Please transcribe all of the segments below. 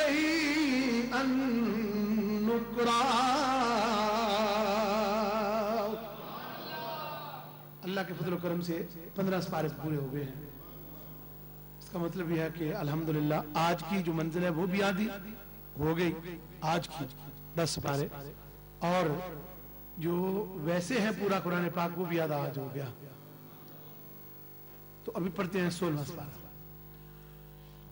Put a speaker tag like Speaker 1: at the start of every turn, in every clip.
Speaker 1: شيئا نكرا. اللہ کے فضل و کرم سے 15 سپارے پورے ہو گئے ہیں. اس کا مطلب یہ ہے کہ الحمدللہ آج کی جو منزل ہے وہ بھی آدھی ہو گئی. آج کی 10 سپارے اور جو ویسے ہیں پورا قرآن پاک وہ بھی آدھا آج ہو گیا. تو ابھی پڑھتے ہیں 16واں سپارہ.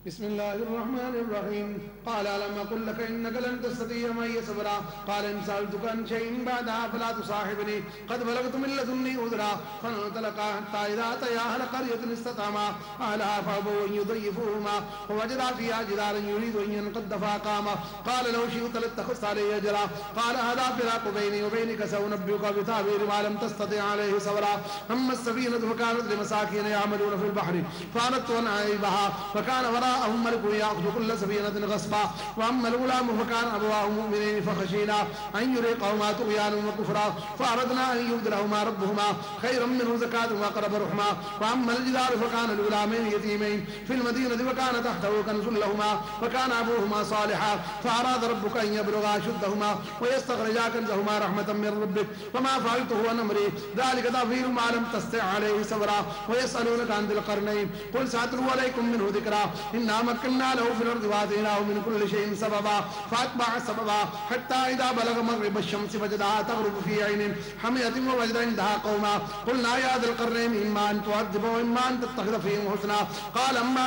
Speaker 1: بسم الله الرحمن الرحيم. قال ألم أقل لك إنك لن تستطيع معي صبرا قال إن سألتك عن شيء بعدها فلا تصاحبني قد بلغت من لدني عذرا فانطلقا حتى إذا أتيا أهل قرية استطعما أهلها فأبوا أن يضيفوهما ووجدا فيها جدارا يريد أن ينقض فأقاما قال لو شئت لاتخذت عليه أجرا قال هذا فراق بيني وبينك سأنبئك بتأويل ما لم تستطع عليه صبرا. أما السفينة فكانت لمساكين يعملون في البحر فأردت أن أعيبها فكان وراء وراءهم ملك يأخذ كل سفينة غصبا وأما الغلام فكان أبواه مؤمنين فخشينا أن يرهقهما طغيانا وكفرا فأردنا أن يبدلهما ربهما خيرا منه زكاة وأقرب رحما. وأما الجدار فكان لغلامين يتيمين في المدينة وكان تحته كنز لهما وكان أبوهما صالحا فأراد ربك أن يبلغا أشدهما ويستخرجا كنزهما رحمة من ربك وما فعلته عن أمري ذلك تأويل ما لم تستطع عليه صبرا. ويسألونك عن ذي القرنين قل سأتلو عليكم منه ذكرا إنا مكنا له في الأرض وآتيناه من كل شيء سببا فأتبع سببا حتى إذا بلغ مغرب الشمس وجدها تغرب في عين حمية ووجد عندها قوما قلنا يا ذا القرنين إما أن تعذب وإما أن تتخذ فيهم حسنا قال أما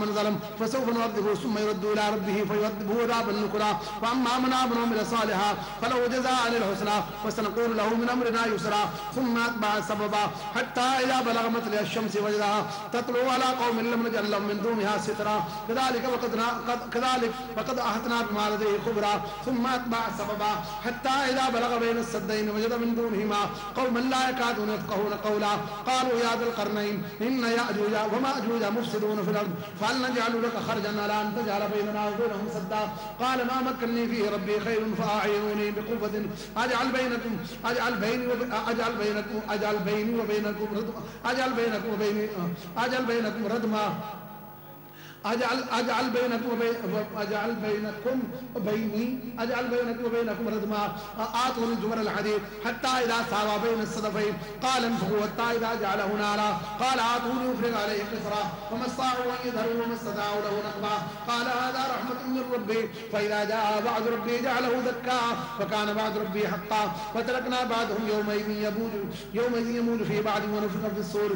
Speaker 1: من ظلم فسوف نعذبه ثم يرد إلى ربه فيعذبه عذابا نكرا. وأما من آمن وعمل صالحا فله جزاء الحسنى وسنقول له من أمرنا يسرا. ثم أتبع سببا حتى إذا بلغ مطلع الشمس وجدها تطلع على قوم لم نجعل لهم من دونها سترا كذلك وقد أحطنا بما لديه خبرا. ثم أتبع سببا حتى إذا بلغ بين السدين وجد من دونهما قوما لا يكادون يفقهون قولا قالوا يا ذا القرنين إن يأجوج ومأجوج مفسدون في الأرض فهل نجعل لك خرجا على أن تجعل بيننا وبينهم سدا قال ما مكنني فيه ربي خير فأعينوني بقوة أجعل بينكم ردما أجعل بينكم وبينكم ردما آتوني زبر الحديد حتى إذا ساوى بين الصدفين قال انفخوا حتى إذا جعله نارا قال آتوني أفرغ عليه قطرا وما استطاعوا أن يظهروا وما استطاعوا له نقبا قال هذا رحمة من ربي فإذا جاء بعد ربي جعله دكا فكان بعد ربي حقا فتركنا بعدهم يومئذ يموج في بعض ونفخ في الصور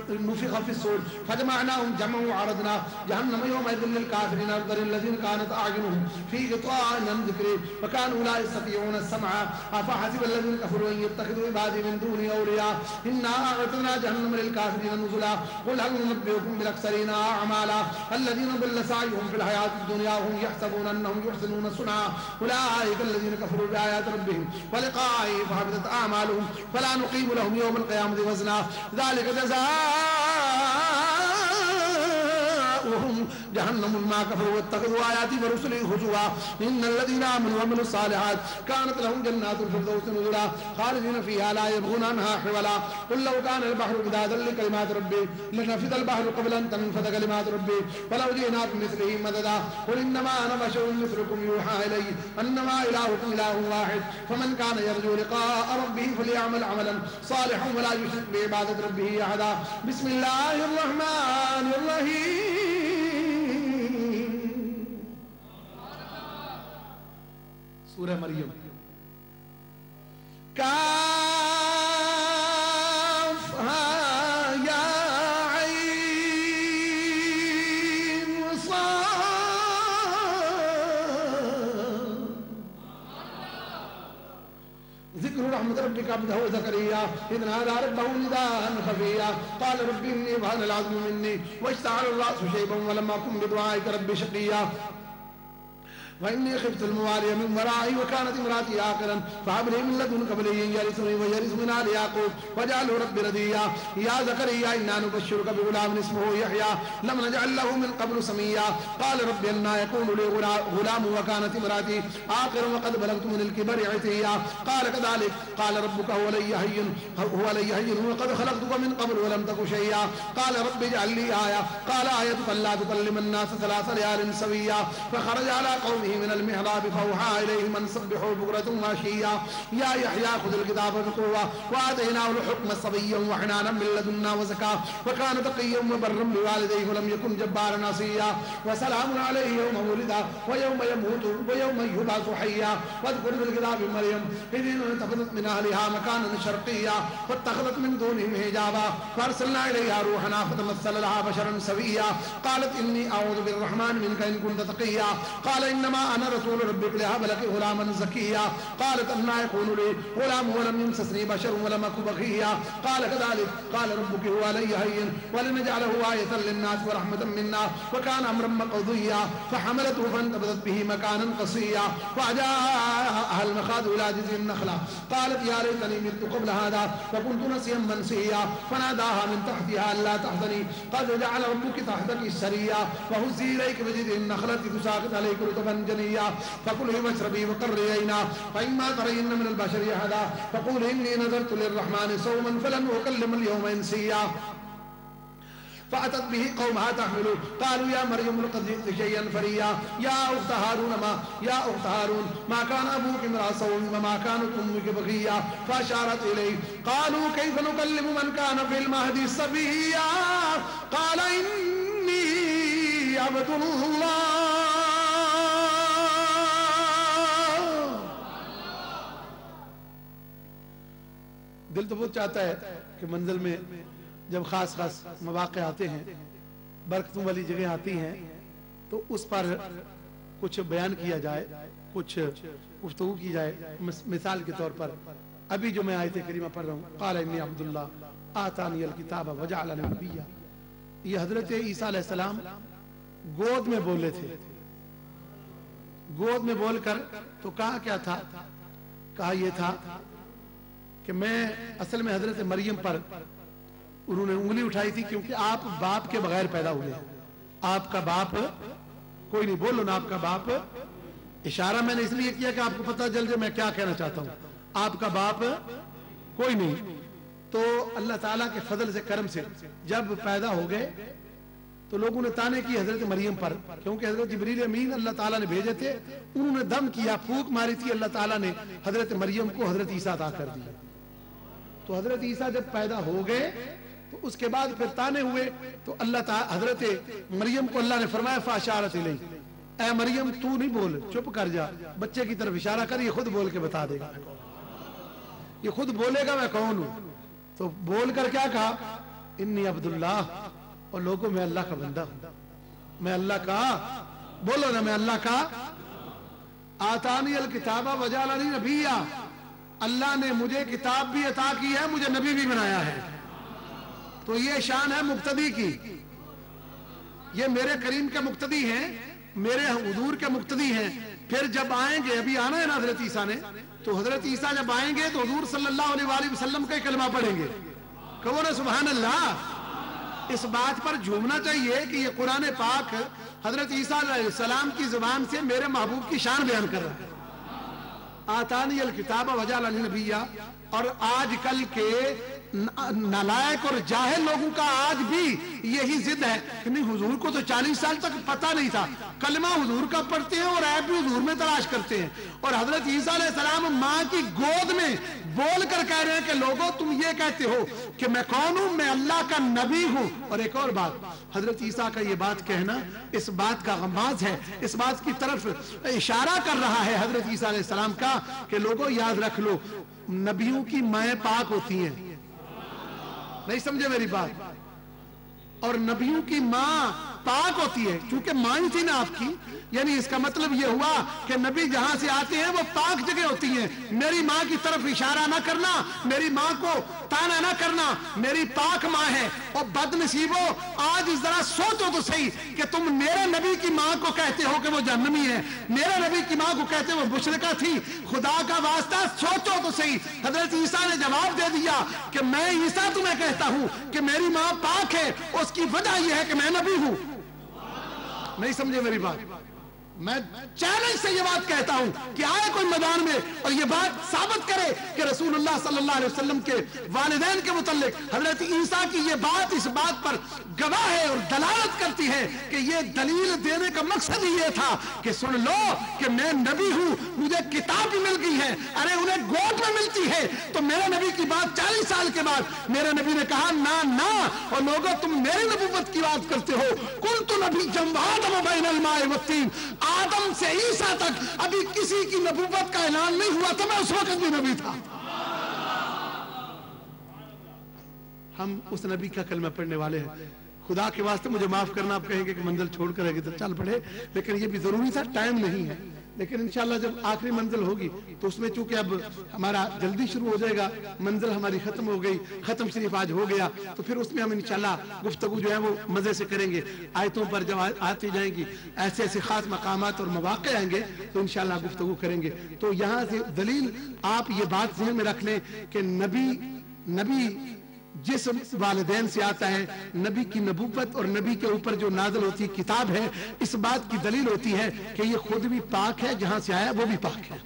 Speaker 1: نفخ في الصور فجمعناهم جمعا وعرضنا جهنم يومئذ للكافرين أكثر الذين كانت أعينهم في غطاء عن ذكري وكانوا لا يستطيعون السمع أفحسب الذين كفروا أن يتخذوا عبادي من دوني أولياء إنا أعتدنا جهنم للكافرين نزلا. قل هل ننبئكم بالأخسرين أعمالا الذين ضل سعيهم في الحياة الدنيا وهم يحسبون أنهم يحسنون صنعا أولئك الذين كفروا بآيات ربهم ولقائه فحبطت أعمالهم فلا نقيم لهم يوم القيامة وزنا ذلك جزاؤهم جهنم ما كفروا واتخذوا آياتي ورسلي هزوا إن الذين آمنوا وعملوا الصالحات كانت لهم جنات الفردوس نزلا خالدين فيها لا يبغون عنها حولا. قل لو كان البحر مدادا لكلمات ربي لنفد البحر قبل أن تنفد كلمات ربي ولو جئنا بمثله مددا. قل إنما أنا بشر مثلكم يوحى إلي أنما إلهكم إله واحد فمن كان يرجو لقاء ربه فليعمل عملا صالحا ولا يشرك بعبادة ربه أحدا. بسم الله الرحمن الرحيم. سورہ مریم. کافہا یا عین صاد. ذکر رحمت ربک عبدہ زکریا اذ نادى ربه نداء خفيا قال رب إني وهن العظم مني واشتعل الرأس شيبا ولم أكن بدعائك رب شقيا. وإني خفت الموالي من ورائي وكانت امرأتي عاقرا فهب لي من لدنك وليا يرثني ويرث من آل يعقوب واجعله ربي رضيا يا زكريا إنا نبشرك بغلام اسمه يحيى لم نجعل له من قبل سميا قال رب أنى يكون لي غلام وكانت امرأتي عاقرا وقد بلغت من الكبر عتيا قال كذلك قال ربك هو لي هين وقد خلقتك من قبل ولم تك شيئا قال رب اجعل لي آية قال آيتك ألا تكلم الناس 3 ليال سويا فخرج على قومه من المحراب فأوحى إليهم أن سبحوا بكرة وعشيا يا يحيى خذ الكتاب بقوة وآتيناه الحكم صبيا وحنانا من لدنا وزكاة وكان تقيا وبرا بوالديه ولم يكن جبارا عصيا وسلام عليه يوم ولد ويوم يموت ويوم يبعث حيا واذكر في الكتاب مريم إذ انتبذت من أهلها مكانا شرقيا واتخذت من دونهم حجابا فأرسلنا إليها روحنا فتمثل لها بشرا سويا قالت إني أعوذ بالرحمن منك إن كنت تقيا قال إنما أنا رسول ربك لهب لك غلاما زكيا قالت أنى يكون لي غلام ولم يمسسني بشر ولم أك بغيا قال كذلك قال ربك هو علي هين ولنجعله آية للناس ورحمة منا وكان أمرا مقضيا فحملته فانتبذت به مكانا قصيا وجاءها المخاض إلى جذع النخلة قالت يا ليتني مت قبل هذا وكنت نسيا منسيا فناداها من تحتها ألا تحزني قد جعل ربك تحتك سريا وهزي إليك بجذع النخلة تساقط عليك رطبا جنيا فكلي واشربي وقري عينا فإما ترين من البشر أحدا فقولي إني نذرت للرحمن صوما فلن أكلم اليوم إنسيا فأتت به قومها تحمله قالوا يا مريم لقد جئت شيئا فريا يا أخت هارون ما كان أبوك امرأ سوء وما كانت أمك بغيا فأشارت إليه قالوا كيف نكلم من كان في المهد صبيا قال إني عبد الله دل تو بہت چاہتا ہے کہ منزل میں جب خاص مواقع آتے ہیں برکتوں والی جگہ آتی ہیں تو اس پر کچھ بیان کیا جائے کچھ گفتگو کی جائے مثال کے طور پر ابھی جو میں آیت کریمہ پڑھ رہا ہوں قال انی عبداللہ آتانی الکتاب وجعلنی نبیا یہ حضرت عیسیٰ علیہ السلام گود میں بولے تھے گود میں بول کر تو کہا کیا تھا کہا یہ تھا کہ میں اصل میں حضرت مریم پر انہوں نے انگلی اٹھائی تھی کیونکہ آپ باپ کے بغیر پیدا ہوئے آپ کا باپ کوئی نہیں بولو نا آپ کا باپ اشارہ میں نے اس لیے کیا کہ آپ کو پتہ چل جائے میں کیا کہنا چاہتا ہوں آپ کا باپ کوئی نہیں تو اللہ تعالیٰ کے فضل سے کرم سے جب پیدا ہو گئے تو لوگوں نے تانے کی حضرت مریم پر کیونکہ حضرت جبریل امین اللہ تعالیٰ نے بھیجے تھے انہوں نے دم کیا پھونک ماری تھی اللہ تعالیٰ نے حضرت مریم کو حضرت عیسیٰ عطا کر دیا تو حضرت عیسیٰ جب پیدا ہو گئے تو اس کے بعد پھر تانے ہوئے تو اللہ تعالیٰ حضرت مریم کو اللہ نے فرمایا فاشارت الیہ اے مریم تو نہیں بول چپ کر جا بچے کی طرف اشارہ کر یہ خود بول کے بتا دے گا یہ خود بولے گا میں کون ہوں تو بول کر کیا کہا انی عبداللہ اور لوگوں میں اللہ کا بندہ ہوں میں اللہ کا بولو نا میں اللہ کا آتانی الکتاب وجعلنی نبیا اللہ نے مجھے کتاب بھی عطا کی ہے مجھے نبی بھی بنایا ہے تو یہ شان ہے مقتدی کی یہ میرے کریم کے مقتدی ہیں میرے حضور کے مقتدی ہیں پھر جب آئیں گے ابھی آنا ہے نا حضرت عیسیٰ نے تو حضرت عیسیٰ جب آئیں گے تو حضور صلی اللہ علیہ وآلہ وسلم کا کلمہ پڑھیں گے کہو نا سبحان اللہ اس بات پر جھومنا چاہیے کہ یہ قرآن پاک حضرت عیسیٰ علیہ السلام کی زبان سے میرے محبوب کی شان بیان کر رہا ہے آتانی الکتاب وجعلنی نبیا اور آج کل کے نالائق اور جاہل لوگوں کا آج بھی یہی ضد ہے کہ نہیں حضور کو تو 40 سال تک پتہ نہیں تھا کلمہ حضور کا پڑھتے ہیں اور عیب بھی حضور میں تلاش کرتے ہیں اور حضرت عیسیٰ علیہ السلام ماں کی گود میں بول کر کہہ رہے ہیں کہ لوگوں تم یہ کہتے ہو کہ میں کون ہوں میں اللہ کا نبی ہوں اور ایک اور بات حضرت عیسیٰ کا یہ بات کہنا اس بات کا غماز ہے اس بات کی طرف اشارہ کر رہا ہے حضرت عیسیٰ علیہ السلام کا کہ لوگوں یاد رکھ لو نبیوں کی مائیں پاک ہوتی ہیں نہیں سمجھے میری بات اور نبیوں کی ماں پاک ہوتی ہے. چونکہ ماں ہی تھی نا آپ کی, یعنی اس کا مطلب یہ ہوا کہ نبی جہاں سے آتے ہیں وہ پاک جگہ ہوتی ہیں. میری ماں کی طرف اشارہ نہ کرنا, میری ماں کو تانا نہ کرنا, میری پاک ماں ہے. اور بد نصیبو, آج ذرا سوچو تو صحیح کہ تم میرے نبی کی ماں کو کہتے ہو کہ وہ جہنمی ہے, میرے نبی کی ماں کو کہتے ہو وہ مشرکہ تھی. خدا کا واسطہ سوچو تو صحیح. حضرت عیسیٰ نے جواب دے دیا کہ میں عیسیٰ تمہیں کہتا ہوں کہ میری ماں پاک ہے, اس کی وجہ یہ ہے کہ میں نبی ہوں. نہیں سمجھے میری بات؟ میں چیلنج سے یہ بات کہتا ہوں کہ آئے کوئی میدان میں اور یہ بات ثابت کرے کہ رسول اللہ صلی اللہ علیہ وسلم کے والدین کے متعلق حضرت عیسیٰ کی یہ بات اس بات پر گواہ ہے اور دلالت کرتی ہے کہ یہ دلیل دینے کا مقصد ہی یہ تھا کہ سن لو کہ میں نبی ہوں, مجھے کتاب بھی مل گئی ہے. ارے انہیں گوٹ میں ملتی ہے تو میرے نبی کی بات 40 سال کے بعد میرے نبی نے کہا نہ, اور لوگوں تم میری نبوت کی بات کرتے ہو. کنت نبی جمعات بین الماء والطین, آدم سے عیسیٰ تک ابھی کسی کی نبوت کا اعلان نہیں ہوا تھا, میں اس وقت بھی نبی تھا. ہم اس نبی کا کلمہ پڑھنے والے ہیں. خدا کے واسطے مجھے معاف کرنا, آپ کہیں گے کہ منزل چھوڑ کر آگے تو چل پڑے, لیکن یہ بھی ضروری تھا, ٹائم نہیں ہے. لیکن انشاءاللہ جب آخری منزل ہوگی تو اس میں چونکہ اب ہمارا جلدی شروع ہو جائے گا, منزل ہماری ختم ہو گئی, ختم شریف آج ہو گیا, تو پھر اس میں ہم انشاءاللہ گفتگو جو ہے وہ مزے سے کریں گے. آیتوں پر جب آتی جائیں گی ایسے ایسے خاص مقامات اور مواقع آئیں گے تو انشاءاللہ گفتگو کریں گے. تو یہاں سے دلیل آپ یہ بات ذہن میں رکھ لیں کہ نبی جس والدین سے آتا ہے, نبی کی نبوت اور نبی کے اوپر جو نازل ہوتی کتاب ہے, اس بات کی دلیل ہوتی ہے کہ یہ خود بھی پاک ہے, جہاں سے آیا وہ بھی پاک ہے.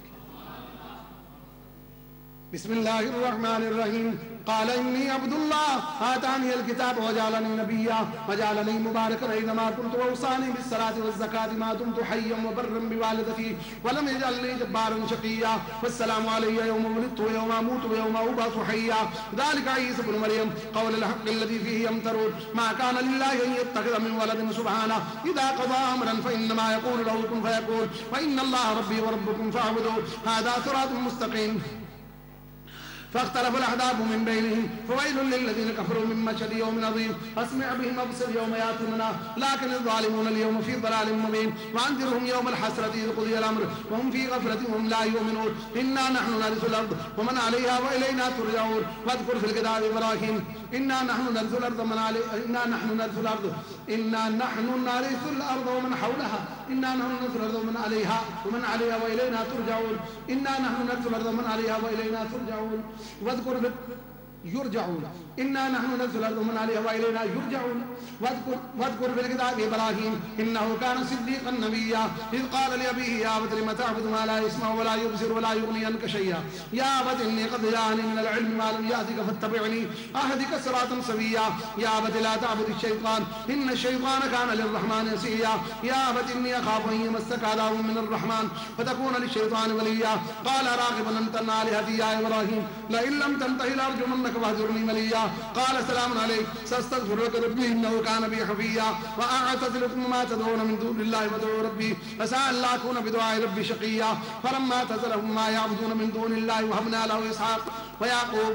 Speaker 1: بسم اللہ الرحمن الرحیم. قال انی عبد اللہ آتانی الکتاب وجعلنی نبیا وجعلنی مبارکا اینما کنت واوصانی بالصلاۃ والزکاۃ ما دمت حیا وبرا بوالدتی ولم یجعلنی جبارا شقیا والسلام علی یوم ولدت ویوم اموت ویوم ابعث حیا ذلک عیسی ابن مریم قول الحق الذی فیہ یمترون ما کان للہ ان یتخذ من ولد سبحانہ اذا قضى امرا فانما یقول له کن فیکون وان اللہ ربی وربکم فاعبدوه هذا صراط مستقیم. فاختلف الأحزاب من بينهم فويل للذين كفروا من مشهد يوم عظيم أسمع بهم أبصر يوم يأتوننا لكن الظالمون اليوم في ضلال مبين وأنذرهم يوم الحسرة إذ قضي الأمر وهم في غفلة وهم لا يؤمنون إنا نحن نرث الأرض ومن عليها وإلينا ترجعون واذكر في الكتاب إبراهيم إنا نحن نرث الأرض ومن عليها إنا نحن نرث الأرض ومن حولها إنا نحن نرث الأرض ومن عليها وإلينا ترجعون إنا نحن نرث الأرض ومن عليها وإلينا ترجعون واذكر يرجعون إنا نحن نرث الأرض ومن عليها وإلينا يرجعون واذكر في الكتاب إبراهيم إنه كان صديقا نبيا إذ قال لأبيه يا أبت لم تعبد ما لا يسمع ولا يبصر ولا يغني عنك شيئا يا أبت إني قد جاءني من العلم ما لم يأتك فاتبعني أهدك صراطا سويا يا أبت لا تعبد الشيطان إن الشيطان كان للرحمن عصيا يا أبت إني أخاف أن يمسك عذاب من الرحمن فتكون للشيطان وليا قال راغبا أنت عن آلهتي يا إبراهيم لئن لم تنتهي لأرجمنك واهجرني مليا قال سلام عليك سأستغفر لك ربي إنه كان بي حفيا وأعتزلكم ما تدعون من دون الله وادعوا ربي فسأل الله أكون بدعاء ربي شقيا فلما اعتزلهم ما يعبدون من دون الله وهبنا له إسحاق ويعقوب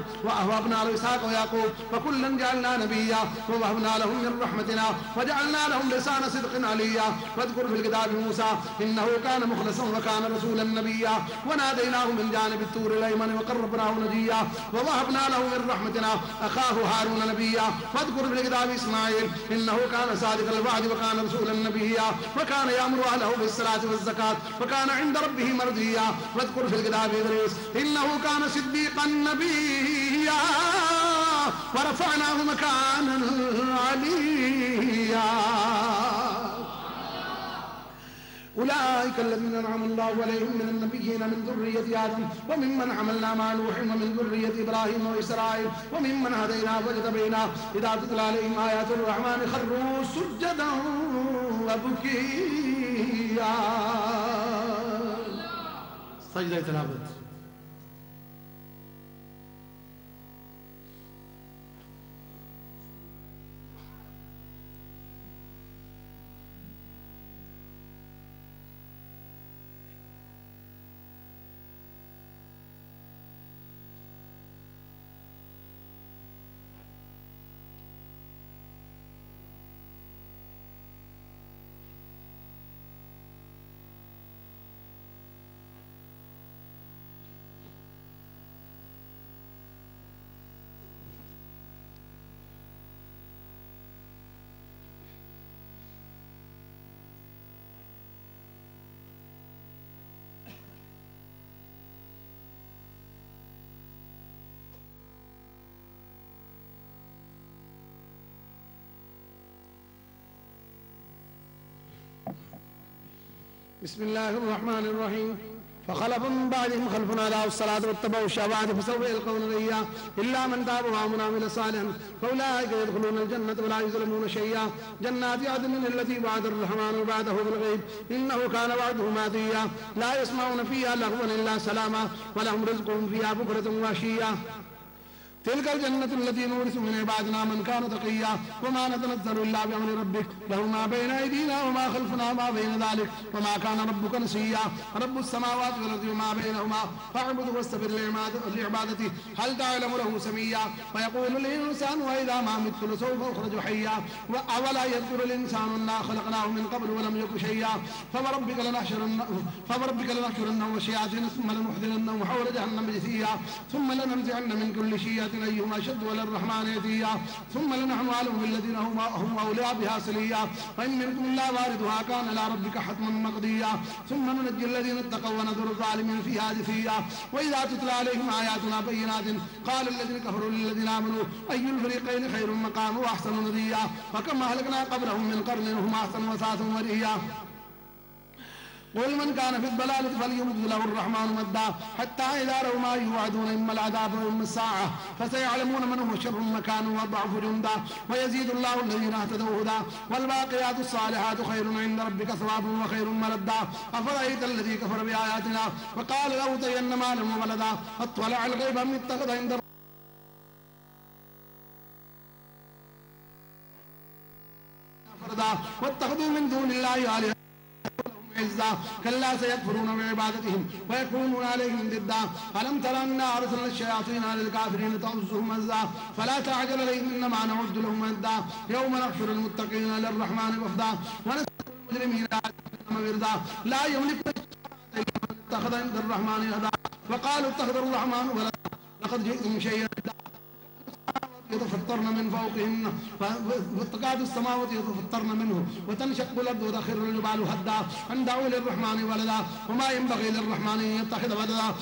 Speaker 1: ويعقوب وكلا جعلنا نبيا ووهبنا لهم من رحمتنا وجعلنا لهم لسان صدق عليا واذكر في الكتاب موسى إنه كان مخلصا وكان رسولا نبيا وناديناه من جانب الطور الأيمن وقربناه نجيا ووهبنا له من رحمتنا أخاه هارون نبيا واذكر في الكتاب إسماعيل إنه كان صادق الوعد وكان رسولا نبيا وكان يأمر أهله بالصلاة والزكاة وكان عند ربه مرضيا واذكر في الكتاب إدريس إنه كان صديقا نبيا ورفعناه مكانا عليا أولئك الذين أنعم الله عليهم من النبيين من ذرية آدم وممن حملنا مع نوح ومن ذرية إبراهيم وإسرائيل وممن هدينا واجتبينا إذا تتلى عليهم آيات الرحمن خروا سجدا وبكيا. سجدہ تلاوت. بسم الله الرحمن الرحيم فخلف من بعدهم خلف أضاعوا الصلاة واتبعوا الشهوات فسوف يلقون غيا إلا من تاب وآمن وعمل صالحا فأولئك يدخلون الجنة ولا يظلمون شيئا جنات عدن التي وعد الرحمن وعده بالغيب إنه كان وعده ماضيا لا يسمعون فيها لغوا إلا سلاما ولهم رزقهم فيها بكرة وعشيا تلك الجنة التي نورث من عبادنا من كان تقيا وما نتنزل إلا بأمر ربك له ما بين أيدينا وما خلفنا ما بين ذلك وما كان ربك نسيا رب السماوات والأرض وما بينهما فاعبده واستغفر لعبادته هل تعلم له سميا ويقول الإنسان وإذا ما مت لسوف أخرج حيا أولا يذكر الإنسان أنا خلقناه من قبل ولم يك شيئا فوربك لنحشرنهم والشياطين ثم لنحضرنهم حول جهنم جثيا ثم لننزعن من كل شيئة أيهما أشد وللرحمن يديا ثم لنحن أعلم بالذين هم أولياء بها صليا وإن منكم إلا واردها كان إلى ربك حتما مقضيا ثم ننجي الذين اتقوا ونذر الظالمين فيها جثيا وإذا تتلى عليهم آياتنا بينات قال الذين كفروا للذين آمنوا أي الفريقين خير مقام وأحسن نضيا وكما أهلكنا قبلهم من قرن هم أحسن وساة ورئيا قل من كان في الضلالة فليمد له الرحمن مدا حتى إذا رأوا ما يوعدون إما العذاب وإما الساعة فسيعلمون من هو شر مكانا وضعف جندا ويزيد الله الذين اهتدوا هدى والباقيات الصالحات خير عند ربك ثوابا وخير مردا أفرأيت الذي كفر بآياتنا وقال لأوتين مالا وولدا أطلع الغيب أم اتخذ عند فردا واتخذوا من دون الله آلهة عزا كلا سيكفرون بعبادتهم ويكونون عليهم ضدا ألم تر أنا أرسلنا الشياطين على الكافرين تعزهم عزا فلا تعجل عليهم إنما نعد لهم عدا يوم نحشر المتقين للرحمن وفدا ونسأل المجرمين وردا لا يملك اتخذ عند الرحمن هدى وقالوا اتخذ الرحمن ولدا لقد جئتم شيئا يتفطرن من فوقهن وتكاد السماوات يتفطرن منه وتنشق الأرض وتخر الجبال هدا أن دعوا للرحمن ولدا وما ينبغي للرحمن أن يتخذ ولدا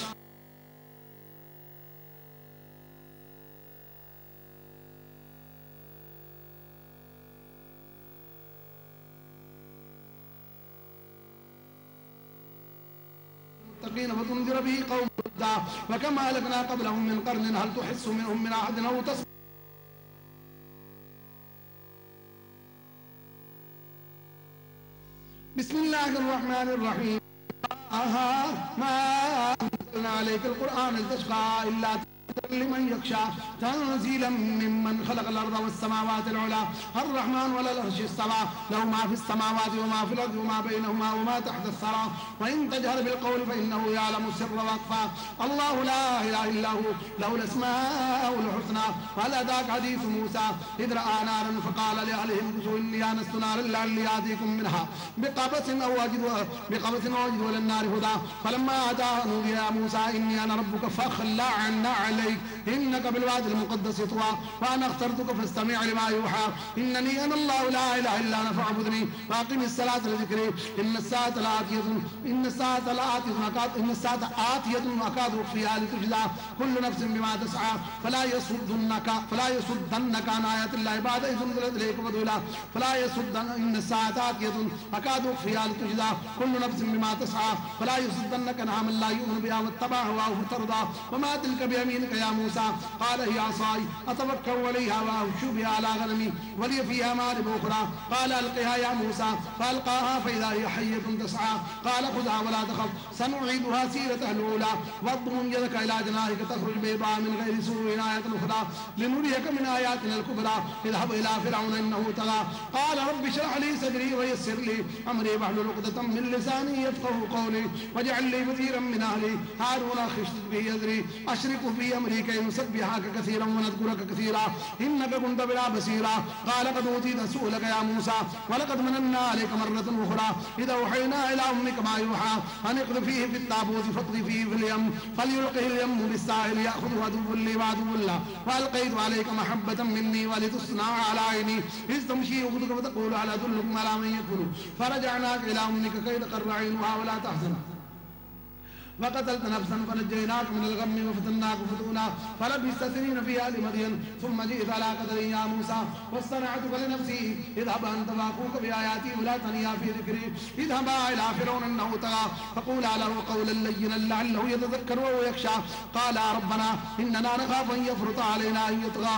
Speaker 1: وتنذر به قوم هدا وكما أهلكنا قبلهم من قرن هل تحس منهم من أحد أو تسمع بسم الله الرحمن الرحيم ما أنزلنا عليك القرآن لتشقى إلا لمن يخشى تنزيلا ممن خلق الأرض والسماوات العلى الرحمن ولا العرش استوى له ما في السماوات وما في الأرض وما بينهما وما تحت الثرى وإن تجهر بالقول فإنه يعلم السر وأخفى الله لا إله إلا هو له الأسماء الحسنى وهل أتاك حديث موسى إذ رأى نارا فقال لأهلهم كثوا إني آنست نارا لعلي آتيكم منها بقبس أو أجد ولا النار هدى فلما أتاه نودي يا موسى إني أنا ربك فاخلع عنا عليك إنك بالوادي المقدس طوى وأنا اخترتك فاستمع لما يوحى إنني أنا الله لا إله إلا أنا فاعبدني وأقم الصلاة لذكري إن الساعة آتية أكاد أخفيها لتجزى كل نفس بما تسعى فلا يصدنك عن آيات الله بعد إذ أنزلت إليك وذولا فلا يصدن إن الساعة آتية أكاد أخفيها لتجزى كل نفس بما تسعى فلا يصدنك عنها من لا يؤمن بها واتبع هواه فترضى وما تلك بيمينك يا موسى قال هي عصاي أتوكل عليها وأهش بها على غنمي ولي فيها مآرب أخرى قال ألقها يا موسى فألقاها فإذا هي حية تسعى قال خذها ولا تخف سنعيدها سيرتها الأولى واضم يدك إلى جناحك تخرج بيضاء من غير سوء آية أخرى لنريك من آياتنا الكبرى اذهب إلى فرعون إنه طغى قال رب اشرح لي صدري ويسر لي أمري واحلل عقدة من لساني يفقهوا قولي واجعل لي وزيرا من أهلي هارون أخي اشدد به أزري أشركه في أمري كي نسبحك كثيرا ونذكرك كثيرا إنك كنت بنا بصيرا قال قد أوتيت سؤلك يا موسى ولقد مننا عليك مرة أخرى إذا أوحينا إلى أمك ما يوحى أن اقذفيه في التابوت فاقذفيه في اليم فليلقه اليم بالساحل يأخذه عدو لي وعدو له وألقيت عليك محبة مني ولتصنع على عيني إذ تمشي أختك فتقول هل أدلكم على من يكفر فرجعناك إلى أمك كي تقر عينها ولا تحزن وقتلت نفسا فنجيناك من الغم وفتناك فتونا فلبثت سنين في أهل مدين ثم جئت على قدر يا موسى واصطنعتك لنفسي اذهب أنت وأخوك بآياتي ولا تنيا في ذكري اذهبا إلى فرعون إنه طغى فقولا له قولا لينا لعله يتذكر أو يخشى قال ربنا إننا نخاف أن يفرط علينا أن يطغى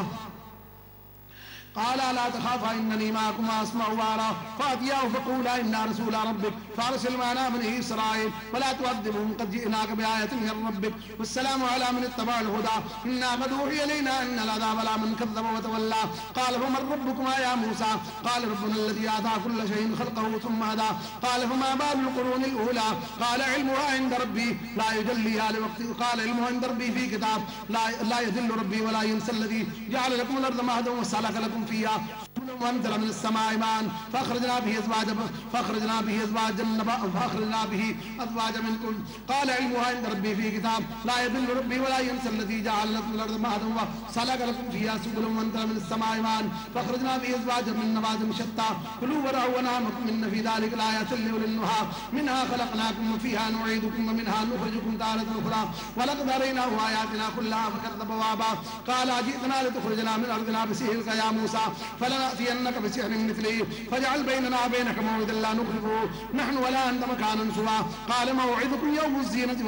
Speaker 1: قال لا تخافا إنني معكما أسمع وأرى فأتياه فقولا إنا رسول ربك فأرسل معنا بني إسرائيل ولا تؤذبهم قد جئناك بآية من ربك والسلام على من اتبع الهدى إنا قد أوحي إلينا إن العذاب على من كذب وتولى قال فمن ربكما يا موسى قال ربنا الذي أعطى كل شيء خلقه ثم هدى قال فما بال القرون الأولى قال علمها عند ربي لا يجليها لوقته قال علمها عند ربي في كتاب لا يذل ربي ولا ينسى الذي جعل لكم الأرض مهدا وسلك لكم فيها وانزل من السماء ماء فاخرجنا به ازواجا من كل قال علمها عند ربي في كتاب لا يضل ربي ولا ينسى الذي جعل لكم الارض مهدا وسلك لكم فيها سبلا وانزل من السماء ماء فاخرجنا به ازواجا من نبات شتى كلوا وارعوا انعامكم ان في ذلك لآيات لاولي النهى منها خلقناكم وفيها نعيدكم ومنها نخرجكم تارة اخرى ولقد اريناه اياتنا كلها فكذب وابى قال اجئتنا لتخرجنا من ارضنا بسحرك يا موسى فلنأتينك بسحر مثله فاجعل بيننا وبينك موعدا لا نخلفه نحن ولا أنت مكانا سوى قال موعدكم يوم الزينة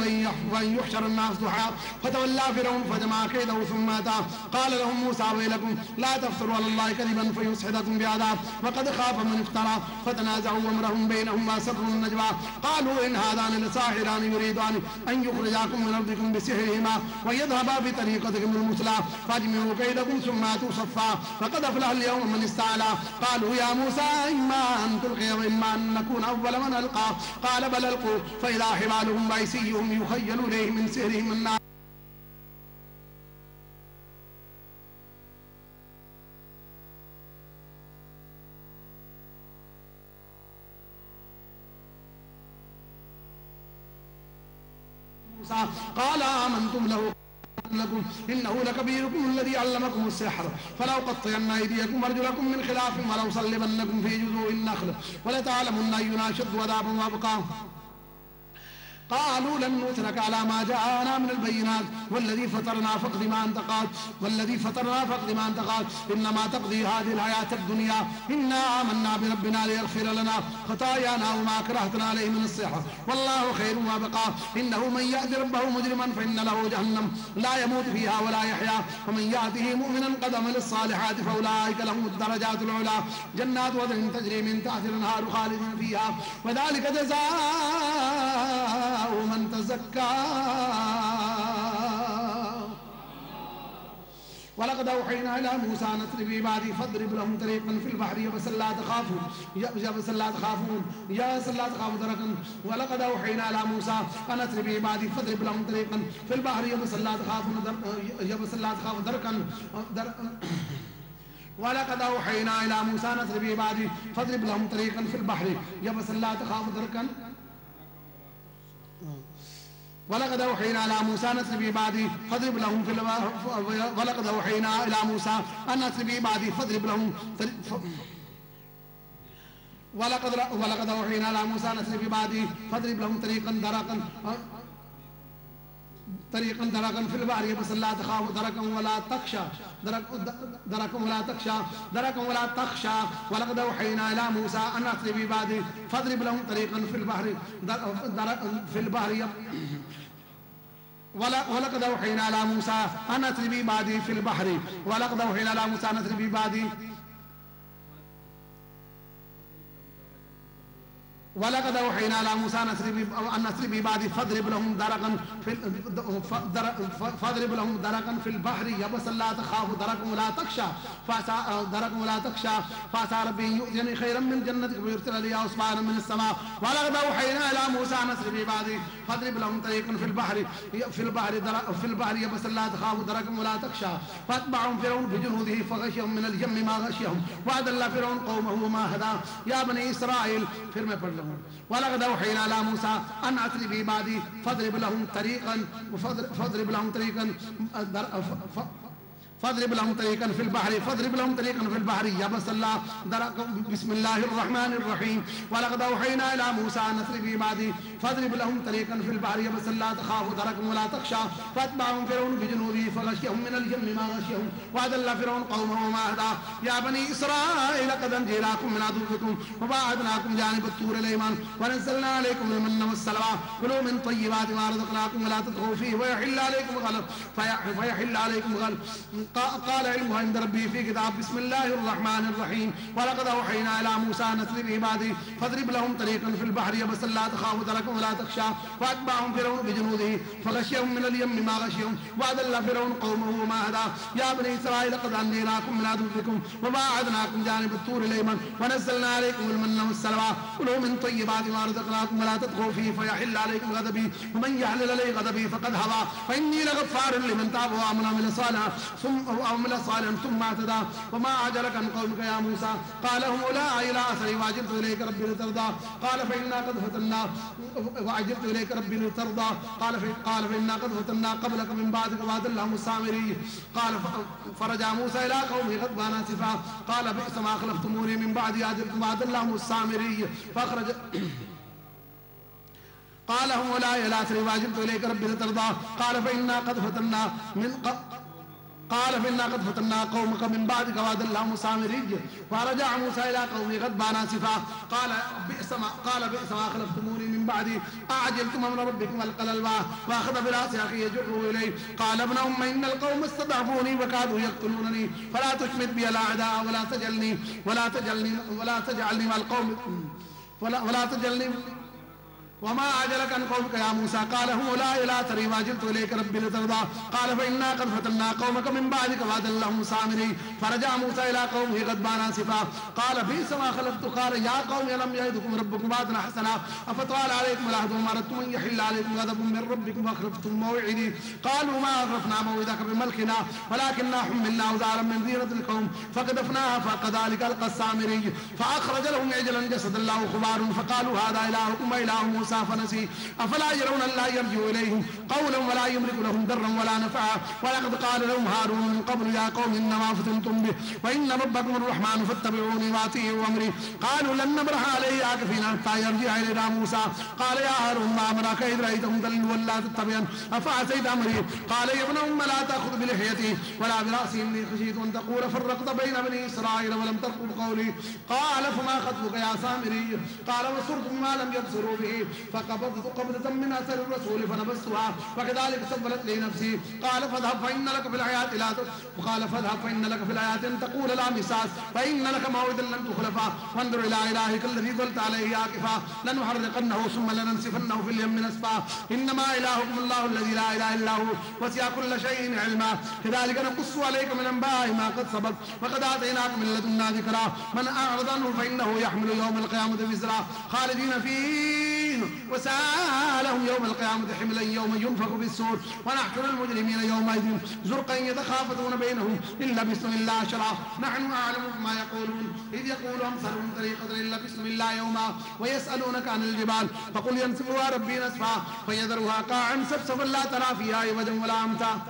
Speaker 1: وأن يحشر الناس ضحى فتولى فرعون فجمع كيده ثم أتى قال لهم موسى ويلكم لا تفتروا على الله كذبا فيسحتكم بعذاب وقد خاف من افترى فتنازعوا أمرهم بينهم وأسروا النجوى قالوا إن هذان لساحران يريدان أن يخرجاكم من أرضكم بسحرهما ويذهبا بطريقتكم المثلى فاجمعوا كيدكم ثم أتوا صفا فقد أفلح اليوم من استعلى قالوا يا موسى إما أن تلقي وإما أن نكون أول من ألقى قال بل ألقوا فإذا حبالهم وعصيهم يخيل إليه من سحرهم النار قال آمنتم له لكم إنه لكبيركم الذي علمكم السحر فلأقطعن أيديكم وأرجلكم من خلاف ولأصلبنكم في جذوع النخل ولتعلمن أينا أشد عذابا وأبقى قالوا لن نؤثرك على ما جاءنا من البينات والذي فطرنا فاقض ما أنت قاد إنما تقضي هذه الحياة الدنيا إنا آمنا بربنا ليغفر لنا خطايانا وما كرهتنا عليه من السحر والله خير وأبقى إنه من يأت ربه مجرما فإن له جهنم لا يموت فيها ولا يحيا ومن يأته مؤمنا قد عمل الصالحات فأولئك لهم الدرجات العلى جنات عدن تجري من تحت الأنهار خالدين فيها وذلك جزاء من تزكى ولقد أوحينا إلى موسى أن اسر بعبادي فاضرب لهم طريقا في البحر يبسا لا تخافون دركا ولقد أوحينا إلى موسى أن اسر بعبادي فاضرب لهم طريقا في البحر يبسا لا تخافون دركا ولقد أوحينا إلى موسى أن اسر بعبادي فاضرب لهم طريقا في البحر يبسا لا تخاف دركا ولقد أوحينا إلى موسى أن اسر بعبادي فاضرب لهم في ولقد أوحينا إلى موسى أن اسر بعبادي فاضرب لهم ولقد أوحينا إلى موسى أن اسر بعبادي فاضرب لهم طريقا دركا في البحر يبسا لا تخاف دركا ولا تخشى ولقد أوحينا إلى موسى أن اسر بعبادي فاضرب لهم طريقا في البحر ولقد أوحينا إلى موسى أن اسر بعبادي في البحر ولقد أوحينا إلى موسى أن اسر بعبادي ولقد أوحينا إلى موسى أن اسر بعبادي فاضرب لهم دركا في البحر يبسا لا تخاف دركا ولا تخشى فعسى ربي يؤتيني خيرا من جنتك ويرسل لي عصبانا من السماء ولقد أوحينا إلى موسى أن اسر بعبادي فاضرب لهم طريقا في البحر يبسا لا تخاف دركا ولا تخشى فاتبعهم فرعون بجنوده فغشيهم من اليم ما غشيهم وأضل فرعون قومه وما هدى يا بني إسرائيل پھر میں پڑھ لوں ولقد أوحينا إلى موسى أن أسر بعبادي فاضرب لهم طريقا فاضرب لهم طريقا في البحر فاضرب لهم طريقا في البحر يبسا لا بسم الله الرحمن الرحيم ولقد أوحينا إلى موسى أن أسر بعبادي فاضرب لهم طريقا في البحر يبسا لا تخاف دركا ولا تخشى فاتبعهم فرعون بجنوده فغشيهم من اليم ما غشيهم وأضل فرعون قومه وما هدى يا بني إسرائيل قد أنجيناكم من عدوكم وباعدناكم جانب الطور الأيمن ونزلنا عليكم المن والسلوى كلوا من طيبات ما رزقناكم ولا تطغوا فيه ويحل عليكم غلط فيحل عليكم غلط قال علمها عند ربي في كتاب بسم الله الرحمن الرحيم ولقد أوحينا إلى موسى أن أسر بعبادي فاضرب لهم طريقا في البحر يبسا لا تخاف دركا ولا تخشى فأتبعهم فرعون بجنوده فغشيهم من اليم ما غشيهم وأضل فرعون قومه وما هدى يا بني إسرائيل قد أنجيناكم من عدوكم وباعدناكم جانب الطور الأيمن ونزلنا عليكم المن والسلوى كلوا من طيبات ما رزقناكم ولا تطغوا فيه فيحل عليكم غضبي ومن يحلل عليه غضبي فقد هوى فإني لغفار لمن تاب وآمن وعمل صالحا ثم اعتدى وما أعجلك عن قومك يا موسى قال هم أولئك إلى أثري وعجلت إليك ربي لترضى قال فإنا قد فتنا وعجلت إليك ربي لترضى قال فإنا قد فتنا قبلك من بعدك وأضلهم السامري قال فرجع موسى إلى قومه غضبان آسفا قال بئس ما خلفتموني من بعدي أجلتم وأضلهم السامري فأخرج قال هم أولئك إلى أثري وعجلت إليك ربي لترضى قال فإنا قد فتنا قومك من بعدك وأضلهم السامري فرجع موسى إلى قومه غضبان آسفا قال بئس ما خلفتموني من بعدي أعجلتم أمر ربكم ألقى الألواح وأخذ برأس أخيه يجره إليه قال ابن أم إن القوم استضعفوني وكادوا يقتلونني فلا تشمت بي الأعداء ولا تجعلني مع القوم ولا تجعلني وما أعجلك عن قومك يا موسى قال هم أولئك إلى أثري وعجلت إليك ربي لترضى قال فإنا قد فتنا قومك من بعدك وأضلهم السامري فرجع موسى إلى قومه غضبان آسفا قال بئس ما خلفت قال يا قوم ألم يعدكم ربكم وعدا حسنا أفطال عليكم العهد وما أردتم أن يحل عليكم غضب من ربكم فأخلفتم موعدي قالوا ما أخلفنا موعدك بملكنا ولكننا حملنا أوزارا من زينة القوم فقذفناها فكذلك ألقى السامري فأخرج لهم عجلا جسدا له خوار فقالوا هذا إلهكم وإله موسى فنسي أفلا يرون أن لا يرجو إليهم قولا ولا يملك لهم ضرا ولا نفعا ولقد قال لهم هارون من قبل يا قوم إنما فتنتم به وإن ربكم الرحمن فاتبعوني وأطيعوا أمري قالوا لن نبرح عليه عاكفين حتى يرجع إلينا موسى قال يا هارون ما أمرك إذ رأيتهم ضلوا ولا تتبعن أفعصيت أمري قال يا ابن أم لا تأخذ بلحيتي ولا برأسي إني خشيت أن تقول فرقت بين بني إسرائيل ولم ترقب قولي قال فما خطبك يا سامري قال وصرتم ما لم يبصروا به فقبضت قبضة من أثر الرسول فنبذتها وكذلك سولت لي نفسي قال فاذهب فإن لك في الحياة أن تقول لا مساس فإن لك موعدا لن تخلفه وانظر إلى إلهك الذي ظلت عليه عاكفا لنحرقنه ثم لننسفنه في اليم نسفا إنما إلهكم الله الذي لا إله إلا هو وسع كل شيء علما كذلك نقص عليك من أنباء ما قد سبق وقد آتيناك من لدنا ذكرا من أعرض عنه فإنه يحمل يوم القيامة وزرا خالدين فيه وسألهم يوم القيامة حملا يوم ينفخ في الصور ونحشر المجرمين يومئذ زرقا يتخافتون بينهم إن لبثتم إلا عشرا نحن أعلم بما يقولون إذ يقول أمثلهم طريقة إن لبثتم إلا يوما ويسألونك عن الجبال فقل ينسفها ربي نسفا فيذرها قاعا سفسفا لا ترى فيها عوجا ولا أمتا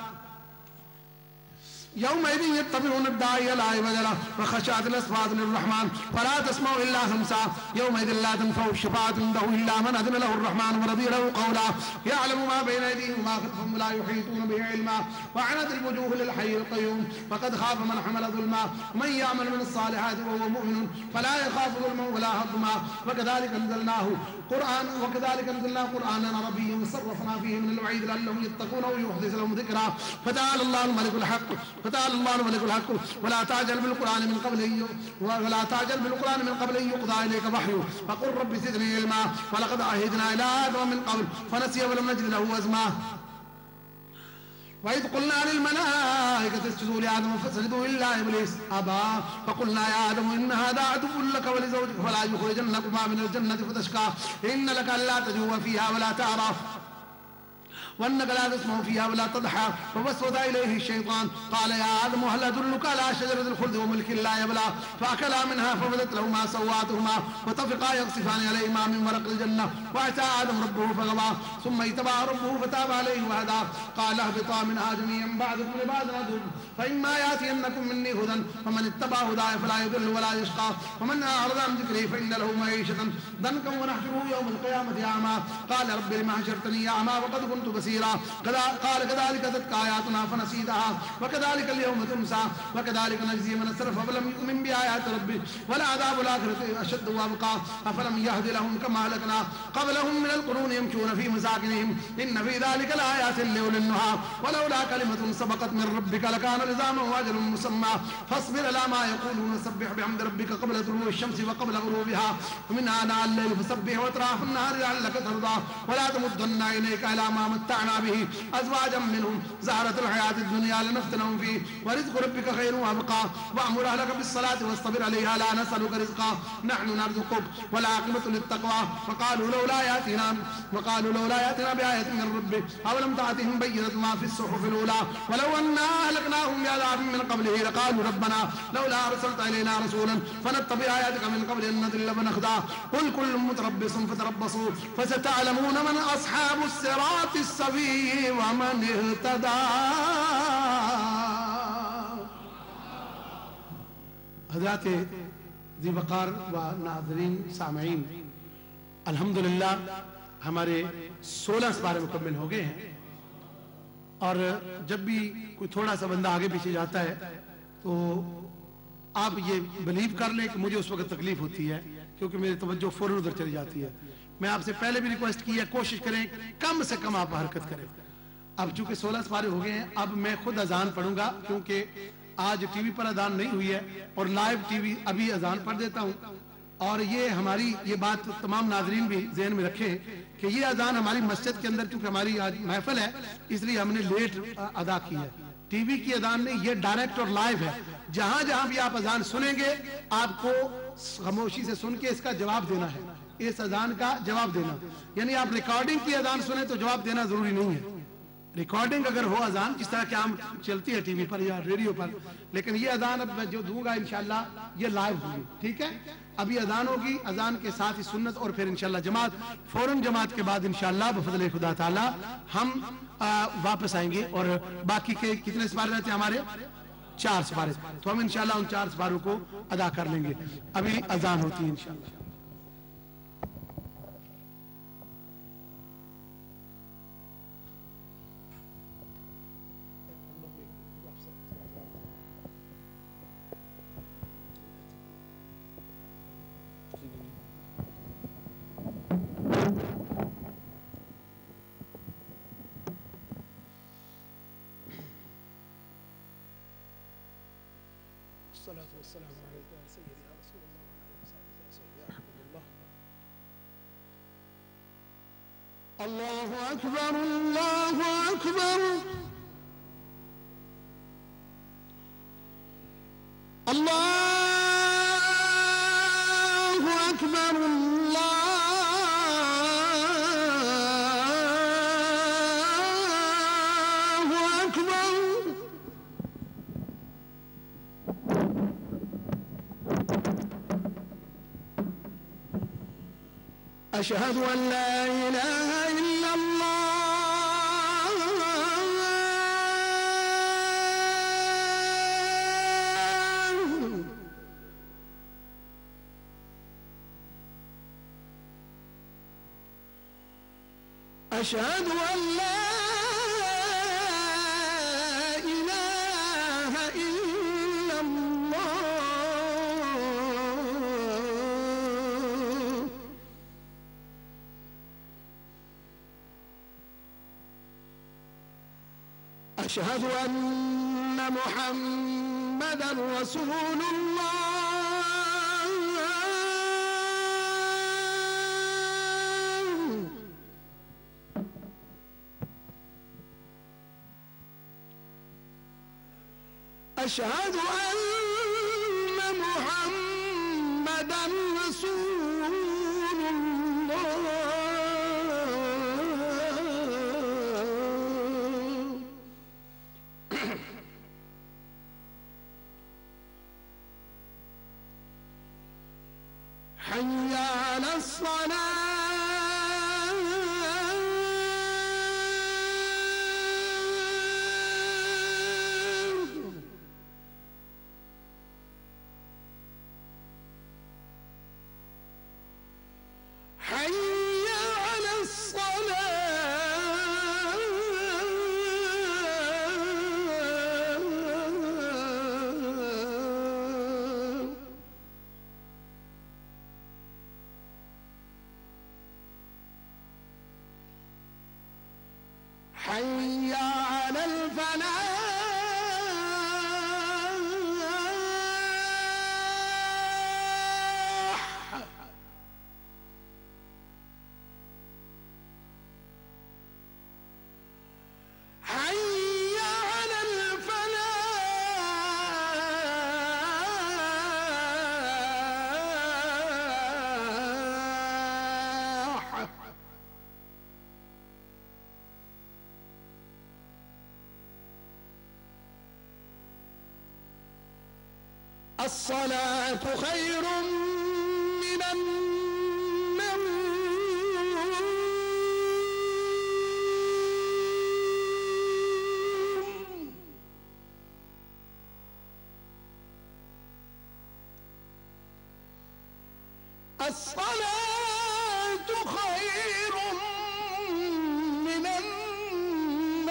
Speaker 1: يومئذ يتبعون الداعي لا عوج له وخشعت الأصوات للرحمن فلا تسمع إلا همسا يومئذ لا تنفع الشفاعة عنده إلا من أذن له الرحمن ورضي له قولا يعلم ما بين أيديهم وما خلفهم ولا يحيطون به علما وعنت الوجوه للحي القيوم وقد خاف من حمل ظلما ومن يعمل من الصالحات وهو مؤمن فلا يخاف ظلما ولا هضما وكذلك أنزلنا قرآنا عربيا وصرفنا فيه من الوعيد لعلهم يتقون أو يحدث لهم ذكرا فتعالى الله الملك الحق ولا تعجل بالقرآن من قبل أن يقضى إليك وحيه فقل رب زدني علما ولقد عهدنا إلى آدم من قبل فنسي ولم نجد له عزما وإذ قلنا للملائكة اسجدوا لآدم فسجدوا إلا إبليس أبى فقلنا يا آدم إن هذا عدو لك ولزوجك فلا يخرجنكما من الجنة فتشقى إن لك ألا تجوع فيها ولا تعرى وأنك لا تسمع فيها ولا تضحى فوسوس إليه الشيطان قال يا آدم هل أدلك على شجرة الخلد وملك لا يبلى فأكلا منها فبدت لهما سواتهما وطفقا يخصفان عليهما من ورق الجنة وأتى آدم ربه فغوى ثم اجتباه ربه فتاب عليه وهدى قال اهبطا منها جميعا بعضكم لبعض عدو فإما يأتينكم مني هدى فمن اتبع هداي فلا يضل ولا يشقى ومن أعرض عن ذكري فإن له معيشة ضنكا ونحشره يوم القيامة أعمى قال رب لم حشرتني أعمى وقد كنت بصيرا قال كذلك أتتك آياتنا فنسيتها وكذلك اليوم تنسى وكذلك نجزي من أسرف ولم يؤمن بآيات ربه ولعذاب الآخرة أشد وأبقى أفلم يهد لهم كما أهلكنا قبلهم من القرون يمشون في مساكنهم إن في ذلك لآيات لأولي النهى ولولا كلمة سبقت من ربك لكان لزاما وأجل مسمى فاصبر على ما يقولون وسبح بحمد ربك قبل طلوع الشمس وقبل غروبها ومن آناء الليل فسبح وأطراف النهار لعلك ترضى ولا تمدن عينيك إلى ما متعنا به أزواجا منهم زهرة الحياة الدنيا لنفتنهم فيه ورزق ربك خير وأبقى وأمر أهلك بالصلاة واصطبر عليها لا نسألك رزقا نحن نرزقك والعاقبة للتقوى وقالوا لولا يأتنا بآية من ربه أولم تأتهم بينة ما في الصحف الأولى ولو أنا أهلكناهم بعذاب من قبله لقالوا ربنا لولا أرسلت إلينا رسولا فنتبع آياتك من قبل أن نضل فنخدع قل كل متربص فتربصوا فستعلمون من أصحاب الصراط السوي ومن اهتدى. حضرات ذی وقار و ناظرین سامعین، الحمدللہ ہمارے 16 سپارے مکمل ہو گئے ہیں، اور جب بھی کوئی تھوڑا سا بندہ آگے پیچھے جاتا ہے تو آپ یہ بلیو کر لیں کہ مجھے اس وقت تکلیف ہوتی ہے، کیونکہ میری توجہ فوراً ادھر چلی جاتی ہے. میں آپ سے پہلے بھی ریکویسٹ کی ہے، کوشش کریں کم سے کم آپ حرکت کریں. اب چونکہ 16 سپارے ہو گئے ہیں، اب میں خود اذان پڑھوں گا، کیونکہ آج ٹی وی پر اذان نہیں ہوئی ہے اور لائیو ٹی وی ابھی اذان پڑھ دیتا ہوں. اور یہ ہماری یہ بات تمام ناظرین بھی ذہن میں رکھیں کہ یہ اذان ہماری مسجد کے اندر، کیونکہ ہماری آج محفل ہے اس لیے ہم نے لیٹ ادا کی ہے. ٹی وی کی اذان نہیں، یہ ڈائریکٹ اور لائیو ہے. جہاں جہاں بھی آپ اذان سنیں گے آپ کو خاموشی سے سن کے اس کا جواب دینا ہے، اس اذان کا جواب دینا. یعنی آپ ریکارڈنگ کی اذان سنیں تو جواب دینا ضروری نہیں ہے. ریکارڈنگ اگر ہو اذان جس طرح کہ عام چلتی ہے ٹی وی پر یا ریڈیو پر، لیکن یہ اذان اب میں جو دوں گا انشاءاللہ یہ لائیو ہوگی. ٹھیک ہے، ابھی اذان ہوگی، اذان کے ساتھ ہی سنت، اور پھر انشاءاللہ جماعت. فوراً جماعت کے بعد انشاءاللہ بفضل خدا تعالی ہم واپس آئیں گے. اور باقی کے کتنے سپارے رہتے ہیں ہمارے؟ 4 سپارے. تو ہم انشاءاللہ ان 4 سپاروں کو ادا کر لیں گے. ابھی اذان ہوتی ہے انشاءاللہ. الصلاة والسلام عليك يا سيدي يا رسول الله وعلى آله وصحبه يا سيدي يا حبيب الله. الله أكبر الله أكبر الله أكبر الله أكبر. أشهد أن لا إله إلا الله أشهد أن لا إله إلا الله أشهد أن محمدًا رسول الله أشهد أن محمدًا رسول الله حي على الصلاة حي على الصلاة حي على الفلاح حي على الفلاح الصلاة خير من النوم الصلاة خير من النوم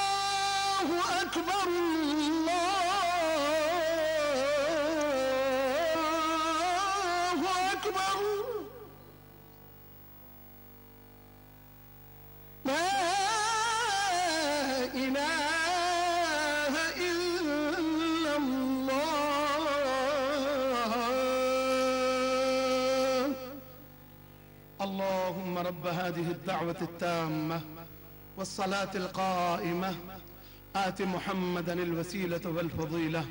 Speaker 1: الله أكبر الله أكبر لا إله إلا الله اللهم رب هذه الدعوة التامة والصلاة القائمة آت محمدا الوسيلة والفضيلة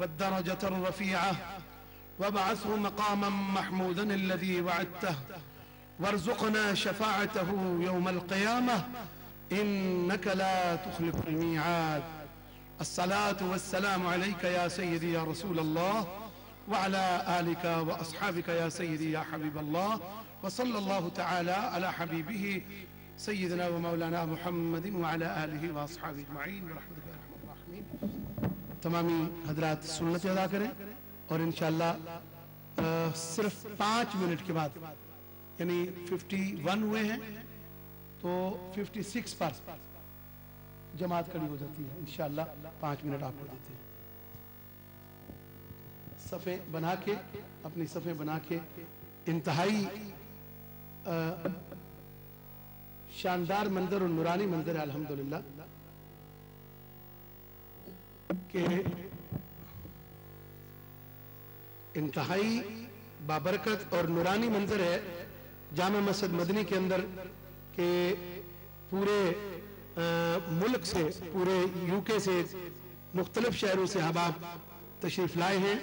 Speaker 1: والدرجة الرفيعة وابعثه مقاما محمودا الذي وعدته وارزقنا شفاعته يوم القيامة إنك لا تخلف الميعاد الصلاة والسلام عليك يا سيدي يا رسول الله وعلى آلك وأصحابك يا سيدي يا حبيب الله وصلى الله تعالى على حبيبه سيدنا ومولانا محمد وعلى آله وأصحابه أجمعين برحمتك يا أرحم الراحمين تمامی حضرات سنت ادا کریں اور انشاءاللہ صرف 5 منٹ کے بعد یعنی 51 ہوئے ہیں تو 56 پر جماعت کھڑی ہو جاتی ہے انشاءاللہ 5 منٹ آپ کو دیتے ہیں صفیں بنا کے اپنی صفیں بنا کے انتہائی شاندار منظر اور نورانی منظر ہے الحمدللہ کہ انتہائی بابرکت اور نورانی منظر ہے جامع مسجد مدنی کے اندر کہ پورے ملک سے پورے UK سے مختلف شہروں سے احباب تشریف لائے ہیں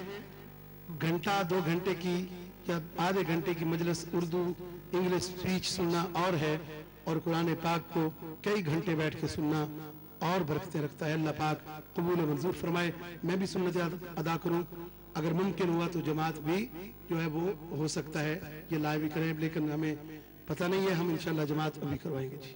Speaker 1: گھنٹہ 2 گھنٹے کی یا آدھے گھنٹے کی مجلس اردو انگلش سپیچ سننا اور ہے اور قرآن پاک کو کئی گھنٹے بیٹھ کے سننا اور برکتیں رکھتا ہے اللہ پاک قبول و منظور فرمائے میں بھی سنت ادا کروں اگر ممکن ہوا تو جماعت بھی جو ہے وہ ہو سکتا ہے یہ لائیو بھی کریں لیکن ہمیں پتہ نہیں ہے ہم انشاءاللہ جماعت ابھی کروائیں گے جی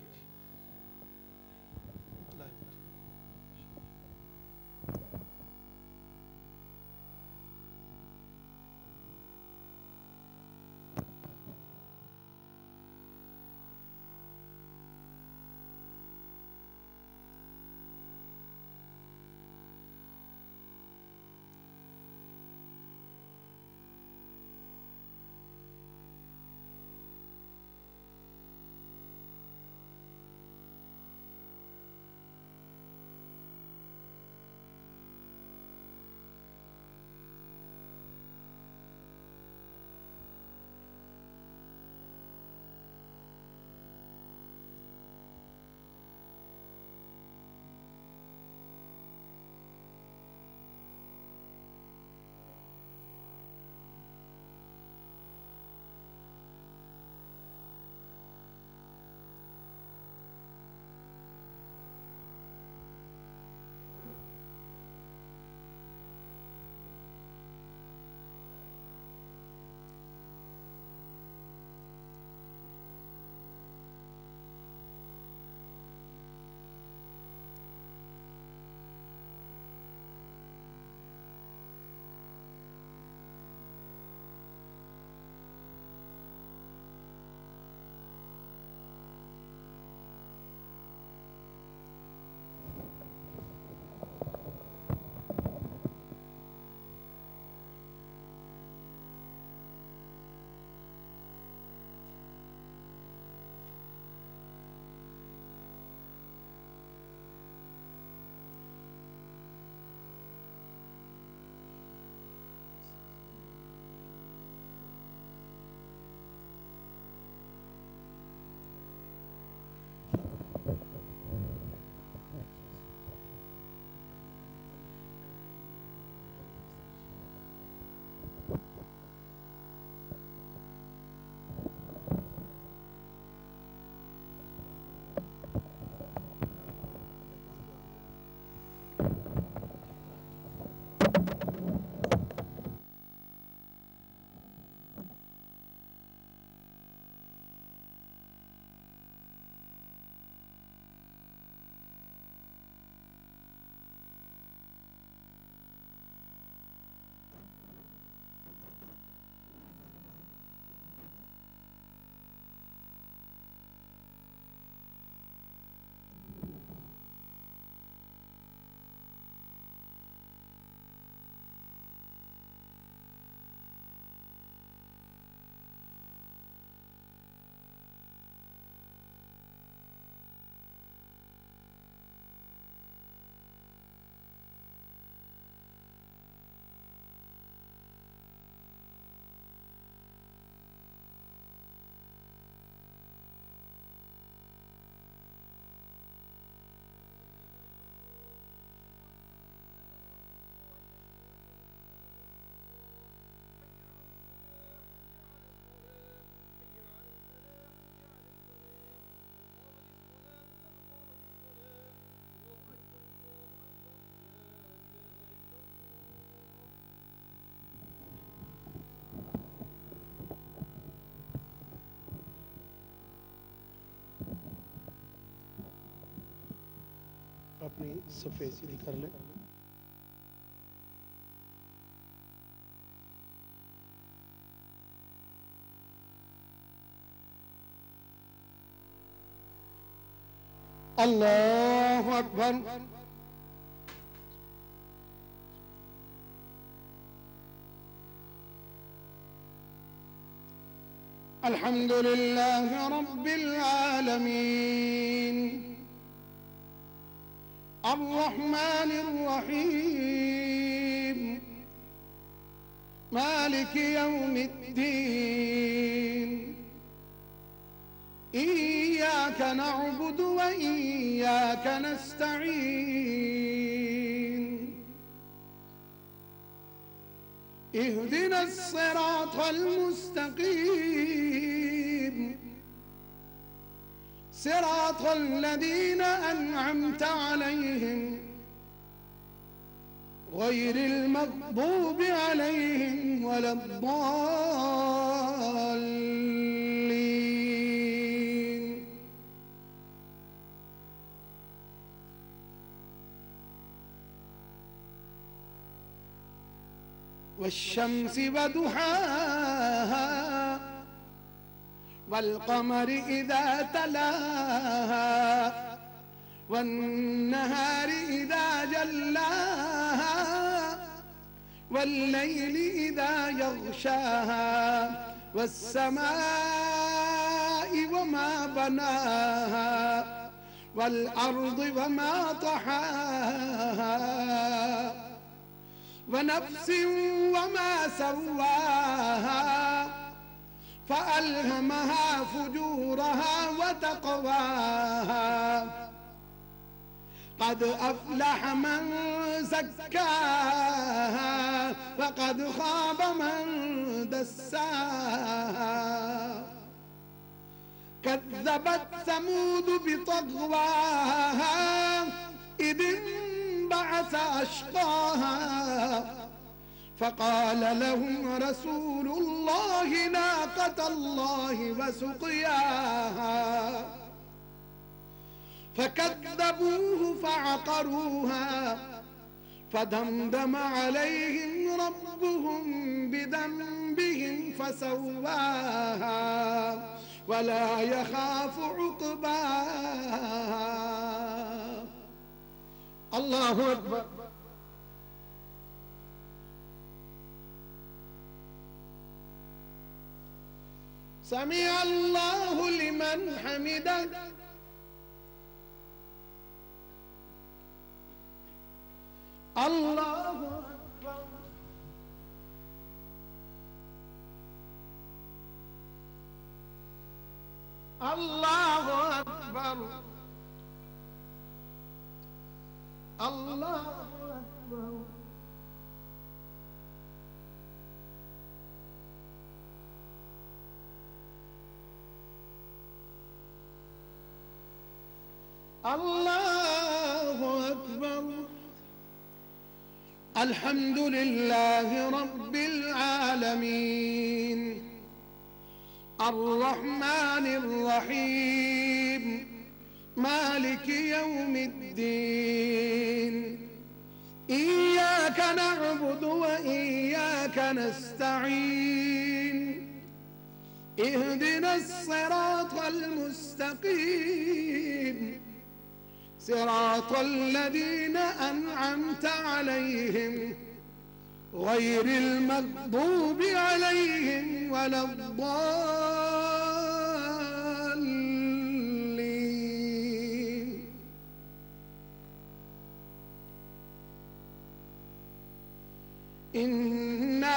Speaker 1: اپنی صفحے سیدھی کر لیں. اللہ اکبر. الحمد لله رب العالمين الرحمن الرحيم مالك يوم الدين إياك نعبد وإياك نستعين اهدنا الصراط المستقيم صراط الذين أنعمت عليهم غير المغضوب عليهم ولا الضالين. والشمس وضحاها والقمر إذا تلاها والنهار إذا جلاها والليل إذا يغشاها والسماء وما بناها والأرض وما طحاها ونفس وما سواها فألهمها فجورها وتقواها قد أفلح من زكاها وقد خاب من دساها كذبت ثمود بطغواها إذ انبعث أشقاها فقال لهم رسول الله ناقة الله وسقياها فكذبوه فعقروها فدمدم عليهم ربهم بذنبهم فسواها ولا يخاف عقباها. الله أكبر. سمع الله لمن حمده. الله أكبر. الله أكبر. الله أكبر. الله أكبر. الحمد لله رب العالمين الرحمن الرحيم مالك يوم الدين إياك نعبد وإياك نستعين اهدنا الصراط المستقيم صراط الذين أنعمت عليهم غير المغضوب عليهم ولا الضالين. إنا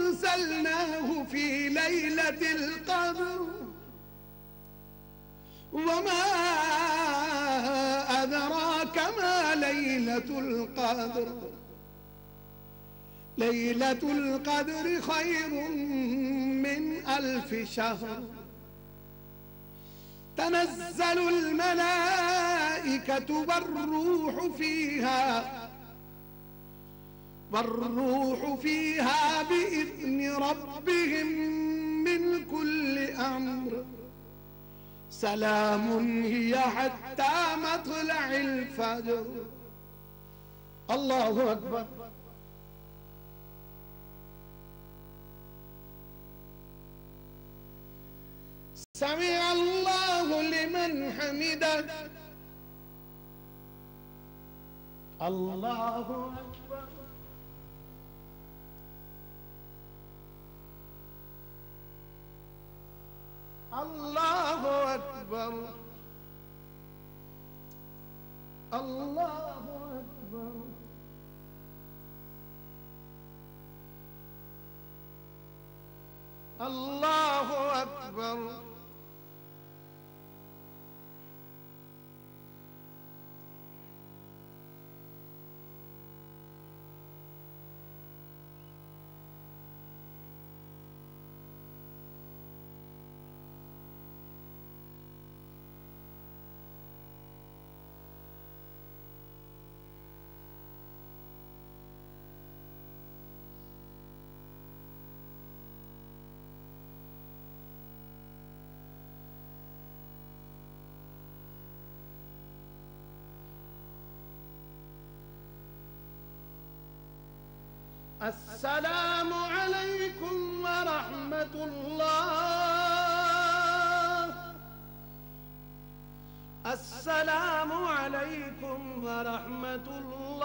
Speaker 1: أنزلناه في ليلة القدر وما أدراك ما ليلة القدر. ليلة القدر خير من 1000 شهر. تنزل الملائكة والروح فيها بإذن ربهم من كل أمر سلام هي حتى مطلع الفجر. الله أكبر. سمع الله لمن حمده. الله أكبر. الله أكبر. الله أكبر. الله أكبر. السلام عليكم ورحمة الله. السلام عليكم ورحمة الله.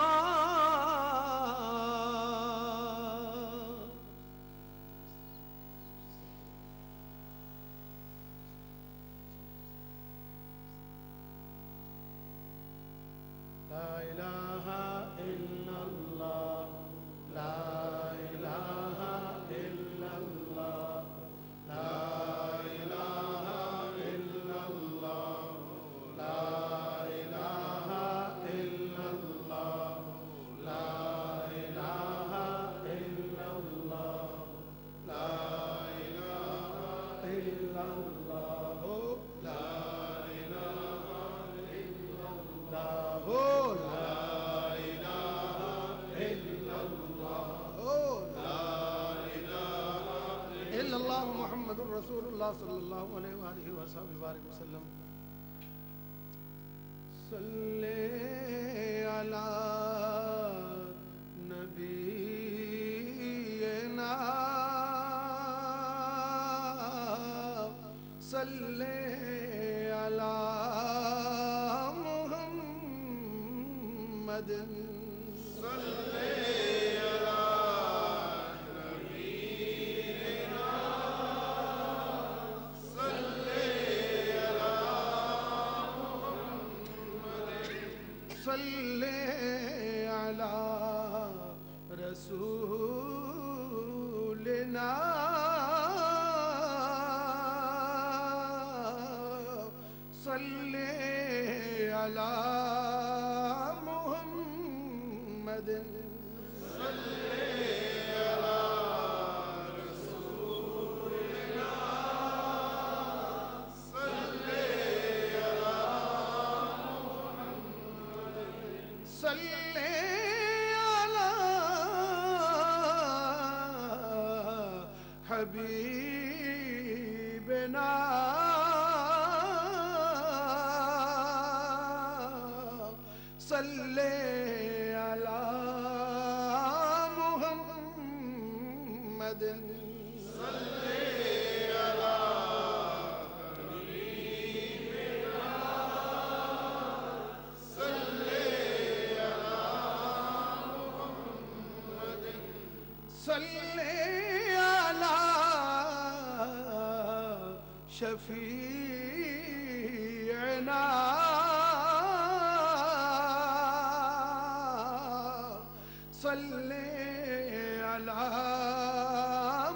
Speaker 1: لا إله إلا الله. لا إله إلا الله. لا إله إلا الله. لا إله إلا الله. لا إله إلا الله. لا إله إلا الله. لا إله إلا الله. محمد رسول الله صلى الله عليه وآله وآله وسلم. صلی علی نبینا صلی علی محمد صلی علی رسولنا صلی علی محمد صلی علی حبیبنا صلی علی محمد صلی علی شفیعنا صلی علی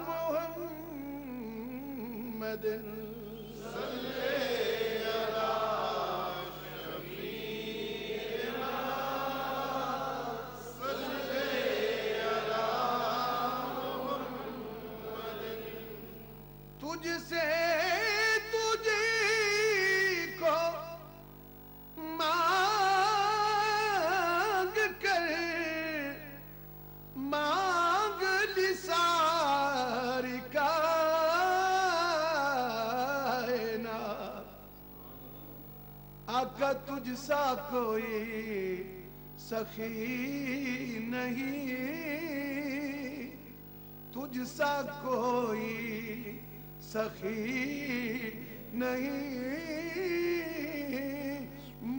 Speaker 1: محمد تجھ سے تجھی کو مانگ کر مانگ لی ساری کائنات آقا تجھ سا کوئی سخی نہیں، تجھ سا کوئی سخی نہیں،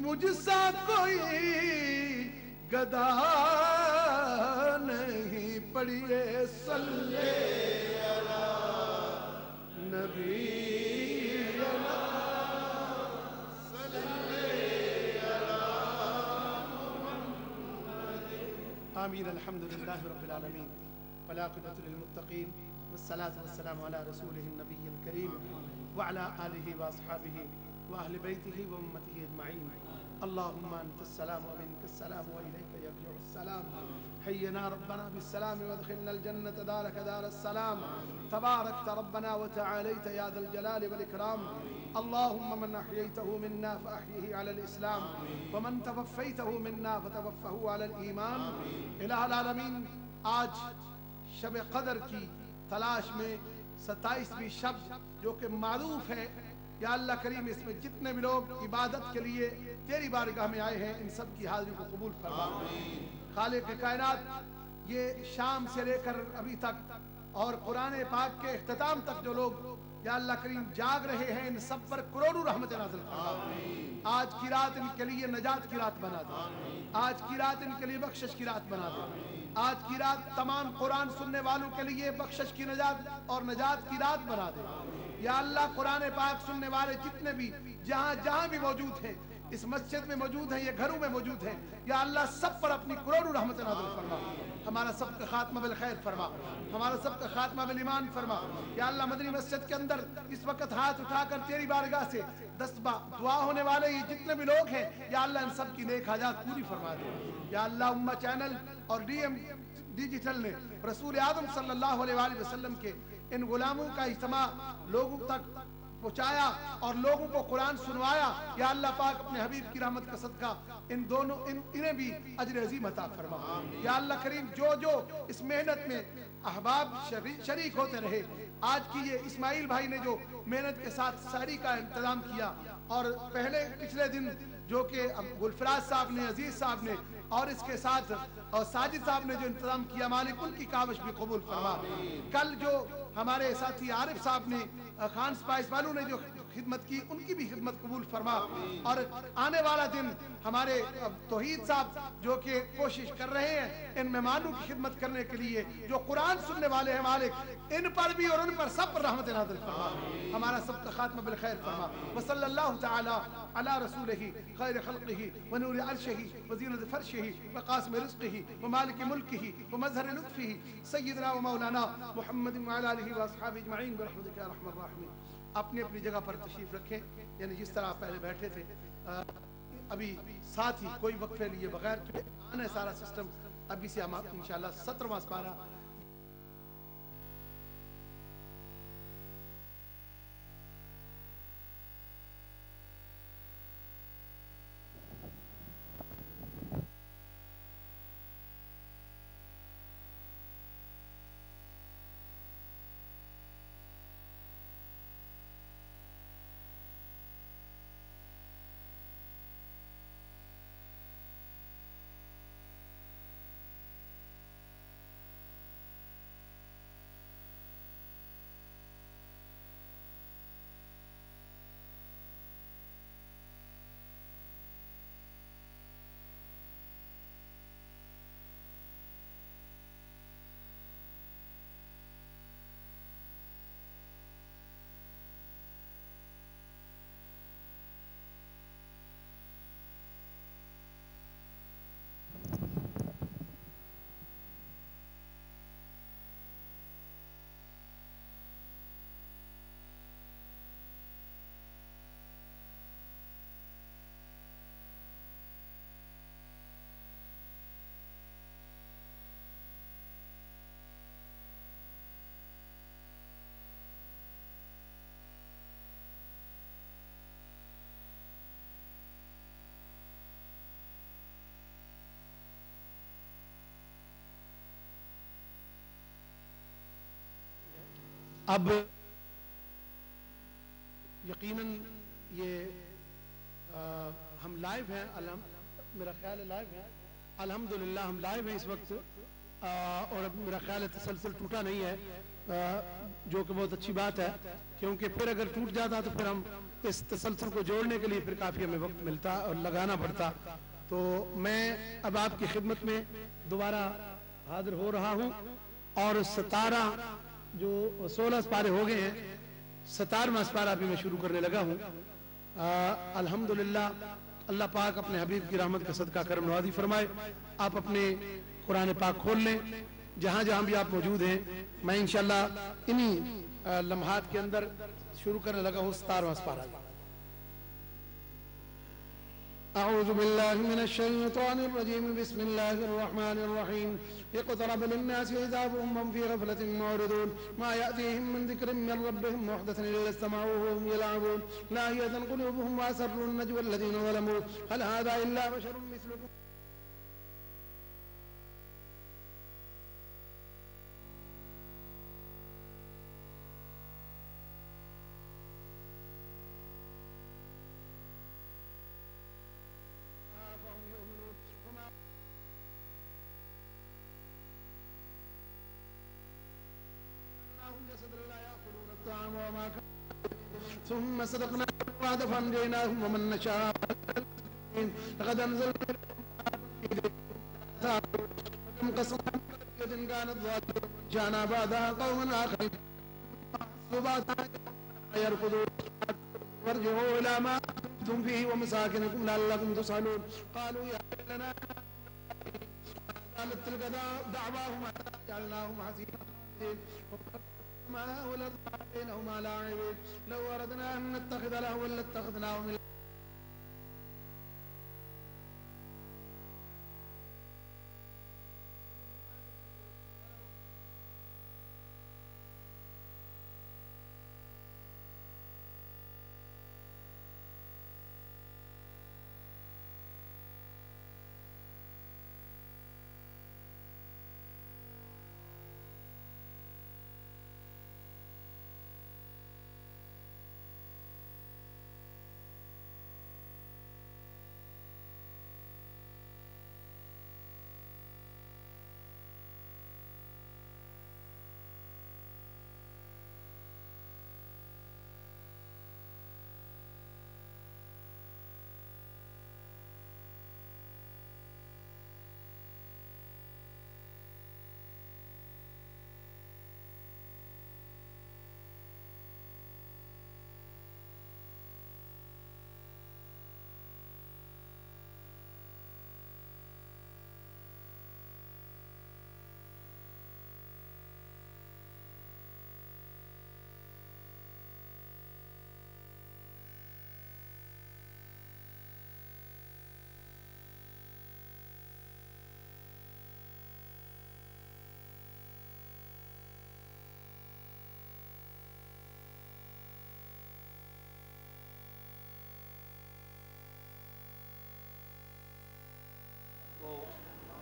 Speaker 1: مجھ سا کوئی گدا نہیں، پڑھیے صلی علی نبی آمین. الحمد للہ رب العالمین والعاقبۃ للمتقین والصلاة والسلام علی رسولہ النبی الکریم وعلی آلہ واصحابہ واہل بیتہ وامتہ اجمعین. اللہم انت السلام ومنک السلام والیک یرجع السلام. حینا ربنا بالسلام وادخلنا الجنة دارک دار السلام. تبارکت ربنا وتعالیت یا ذا الجلال والاکرام. اللهم من احييته منا فاحيه على الاسلام ومن توفيته منا فتوفه على الايمان. الہ العالمین، آج شب قدر کی تلاش میں 27ویں شب جو کہ معروف ہے، یا اللہ کریم اس میں جتنے بھی لوگ عبادت کے لیے تیری بارگاہ میں آئے ہیں ان سب کی حاضری کو قبول فرما. خالق کائنات، یہ شام سے لے کر ابھی تک اور قرآن پاک کے اختتام تک جو لوگ یا اللہ کریم جاگ رہے ہیں ان سب پر کروڑوں رحمت نازل فرما. آج کی رات ان کے لیے نجات کی رات بنا دے. آج کی رات ان کے لیے بخشش کی رات بنا دے. آج کی رات تمام قرآن سننے والوں کے لیے بخشش کی نجات اور نجات کی رات بنا دے. یا اللہ قرآن پاک سننے والے جتنے بھی جہاں جہاں بھی موجود ہیں، اس مسجد میں موجود ہیں یا گھروں میں موجود ہیں، یا اللہ سب پر اپنی کروڑوں رحمت نازل فرما. ہمارا سب کا خاتمہ بالخیر فرما، ہمارا سب کا خاتمہ بالایمان فرما. یا اللہ مدنی مسجد کے اندر اس وقت ہاتھ اٹھا کر تیری بارگاہ سے دستبا دعا ہونے والے یہ جتنے بھی لوگ ہیں، یا اللہ ان سب کی نیک حاجات پوری فرما دے. یا اللہ امہ چینل اور ڈی ایم ڈیجیٹل نے رسول اعظم صلی اللہ علیہ وآلہ وسلم کے ان غلاموں کا اجتماع لوگوں تک پہنچایا اور لوگوں کو قرآن سنوایا. یا اللہ پاک اپنے حبیب کی رحمت کا صدقہ ان دونوں انہیں بھی اجر عظیم عطا فرما. یا اللہ کریم جو جو اس محنت میں احباب شریک ہوتے رہے، آج کی یہ اسماعیل بھائی نے جو محنت کے ساتھ سحری کا انتظام کیا، اور پچھلے دن جو کہ گلفراز صاحب نے، عزیز صاحب نے، اور اس کے ساتھ اور ساجد صاحب نے جو انتظام کیا، مالک ان کی کاوش بھی قبول فرما. کل جو ہمارے ساتھی عارف صاحب نے، خان سپائس والوں نے جو خدمت کی، ان کی بھی خدمت قبول فرما. اور آنے والا دن ہمارے توحید صاحب جو کہ کوشش کر رہے ہیں ان مہمانوں کی خدمت کرنے کے لیے جو قرآن سننے والے ہیں، مالک ان پر بھی اور ان پر سب پر رحمت نازل فرما. ہمارا سب کا خاتمہ بالخیر فرما. وصلی اللہ تعالی علی رسولہ خیر خلقہ ونور عرشہ وزینۃ فرشہ وقاسم رزقہ ومالک ملکہ ومظہر لطفہ سیدنا ومولانا محمد وعلی آلہ واصحابہ اجمعین برحمتک یا ارحم الراحمین. اپنی اپنی جگہ پر تشریف رکھیں، یعنی جس طرح آپ پہلے بیٹھے تھے. ابھی ساتھ ہی کوئی وقفے لیے بغیر آنا ہے سارا سسٹم. ابھی سے ہم انشاءاللہ 17واں پارہ اب یقیناً یہ ہم لائیو ہیں، میرا خیال ہے لائیو ہیں، الحمدللہ ہم لائیو ہیں اس وقت، اور میرا خیال ہے تسلسل ٹوٹا نہیں ہے، جو کہ بہت اچھی بات ہے، کیونکہ پھر اگر ٹوٹ جاتا تو پھر ہم اس تسلسل کو جوڑنے کے لیے پھر کافی ہمیں وقت ملتا اور لگانا پڑتا. تو میں اب آپ کی خدمت میں دوبارہ حاضر ہو رہا ہوں، اور 17 جو 16 سپارے ہو گئے ہیں، 17واں سپارہ ابھی میں شروع کرنے لگا ہوں. الحمدللہ اللہ پاک اپنے حبیب کی رحمت کا صدقہ کرم نوازی فرمائے. آپ اپنے قرآن پاک کھول لیں جہاں جہاں بھی آپ موجود ہیں. میں انشاءاللہ انہی لمحات کے اندر شروع کرنے لگا ہوں 17واں سپارہ. اعوذ باللہ من الشیطان الرجیم، بسم اللہ الرحمن الرحیم. اقترب للناس حسابهم وهم في غفلة معرضون ما يأتيهم من ذكر من ربهم محدث إلا استمعوه وهم يلعبون لاهية قلوبهم وأسروا النجوى الذين ظلموا هل هذا إلا بشر مثلكم. ثم صدقنا الوعد فانجيناهم ومن نشاء لقد انزلنا كم قصصا من كانت ظالمة جاءنا بعدها قوما آخرين يركضون وارجعوا إلى ما كنتم فيه ومساكنكم لعلكم تسألون قالوا يا لنا قالت تلك دعواهم جعلناهم حسيبا ما ولا بينهما لاعبين لو أردنا أن نتخذ لهوا لاتخذناه من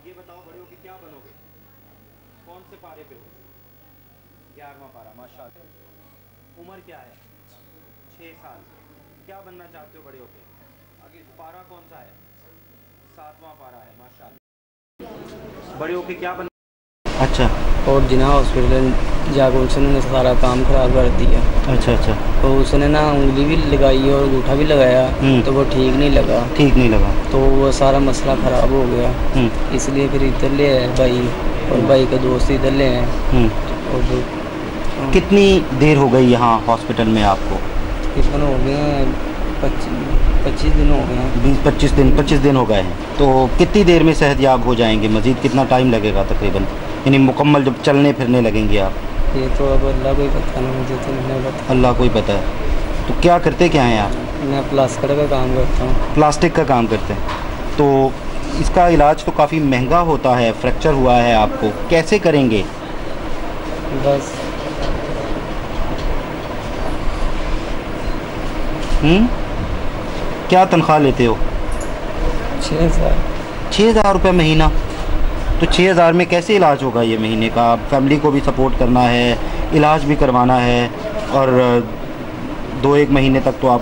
Speaker 2: یہ بتاؤ بڑے ہو کے کیا بنو گے؟ کون سے پارے پہ ہو؟ 11واں پارا، ماشاء اللہ. عمر کیا ہے؟ 6 سال. کیا بننا چاہتے ہو بڑے ہو کے؟ پارا کون سا ہے؟ 7واں پارا ہے، ماشاء اللہ. بڑے ہو کے کیا بننا؟
Speaker 3: اچھا.
Speaker 4: اور جناح ہاسپٹل جا کے اس نے سارا کام خراب کر دیا.
Speaker 3: اچھا اچھا.
Speaker 4: تو اس نے نا انگلی بھی لگائی اور انگوٹھا بھی لگایا تو وہ ٹھیک نہیں لگا تو وہ سارا مسئلہ خراب ہو گیا. اس لیے پھر ادھر لے آئے بھائی، اور بھائی کا دوست ادھر لے آئے.
Speaker 3: کتنی دیر ہو گئی یہاں ہاسپٹل میں آپ کو؟
Speaker 4: تقریباً ہو گئے ہیں 25 دن ہو گئے ہیں.
Speaker 3: 25 دن ہو گئے ہیں. تو کتنی دیر میں صحت یاب ہو جائیں گے؟ مزید کتنا ٹائم لگے گا تقریباً، یعنی مکمل جب چلنے پھرنے لگیں گے آپ؟
Speaker 4: یہ تو اب اللہ کو ہی پتہ ہے، مجھے تو نہیں پتہ.
Speaker 3: اللہ کو ہی پتہ ہے. تو کیا کرتے کیا ہیں آپ؟
Speaker 4: میں پلاسٹک کا کام کرتا ہوں.
Speaker 3: پلاسٹک کا کام کرتے ہیں. تو اس کا علاج تو کافی مہنگا ہوتا ہے. فریکچر ہوا ہے آپ کو، کیسے کریں گے؟
Speaker 4: بس
Speaker 3: کیا تنخواہ لیتے ہو؟
Speaker 4: 6,000
Speaker 3: روپے مہینہ. تو 6,000 میں کیسے علاج ہوگا یہ مہینے کا؟ فیملی کو بھی سپورٹ کرنا ہے، علاج بھی کروانا ہے، اور 2-1 مہینے تک تو آپ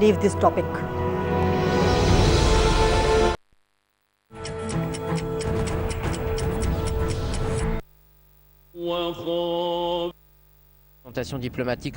Speaker 5: Leave this topic.
Speaker 6: Présentation diplomatique.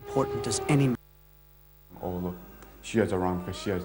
Speaker 5: Important as any.
Speaker 7: All the Shias around for Shias.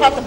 Speaker 5: 7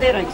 Speaker 5: 13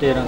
Speaker 8: 13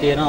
Speaker 8: 13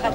Speaker 5: 7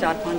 Speaker 5: 4-5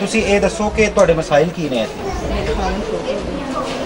Speaker 3: ਤੁਸੀਂ ਇਹ ਦੱਸੋ ਕਿ ਤੁਹਾਡੇ ਮਸਾਇਲ ਕੀ ਨੇ ਇੱਥੇ?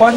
Speaker 3: 5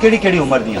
Speaker 3: ਕਿਹੜੀ ਕਿਹੜੀ ਉਮਰ ਦੀਆਂ?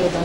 Speaker 6: 14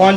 Speaker 3: 5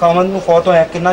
Speaker 3: ਖਾਵੰਦ ਨੂੰ ਫੌਤ ਹੋਇਆ ਕਿੰਨਾ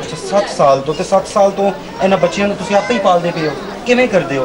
Speaker 3: ਅੱਛਾ 7 ਸਾਲ ਤੋਂ। ਤੇ 7 ਸਾਲ ਤੋਂ ਇਹਨਾਂ ਬੱਚਿਆਂ ਨੂੰ ਤੁਸੀਂ ਆਪੇ ਹੀ ਪਾਲਦੇ ਪਏ ਹੋ? ਕਿਵੇਂ ਕਰਦੇ ਹੋ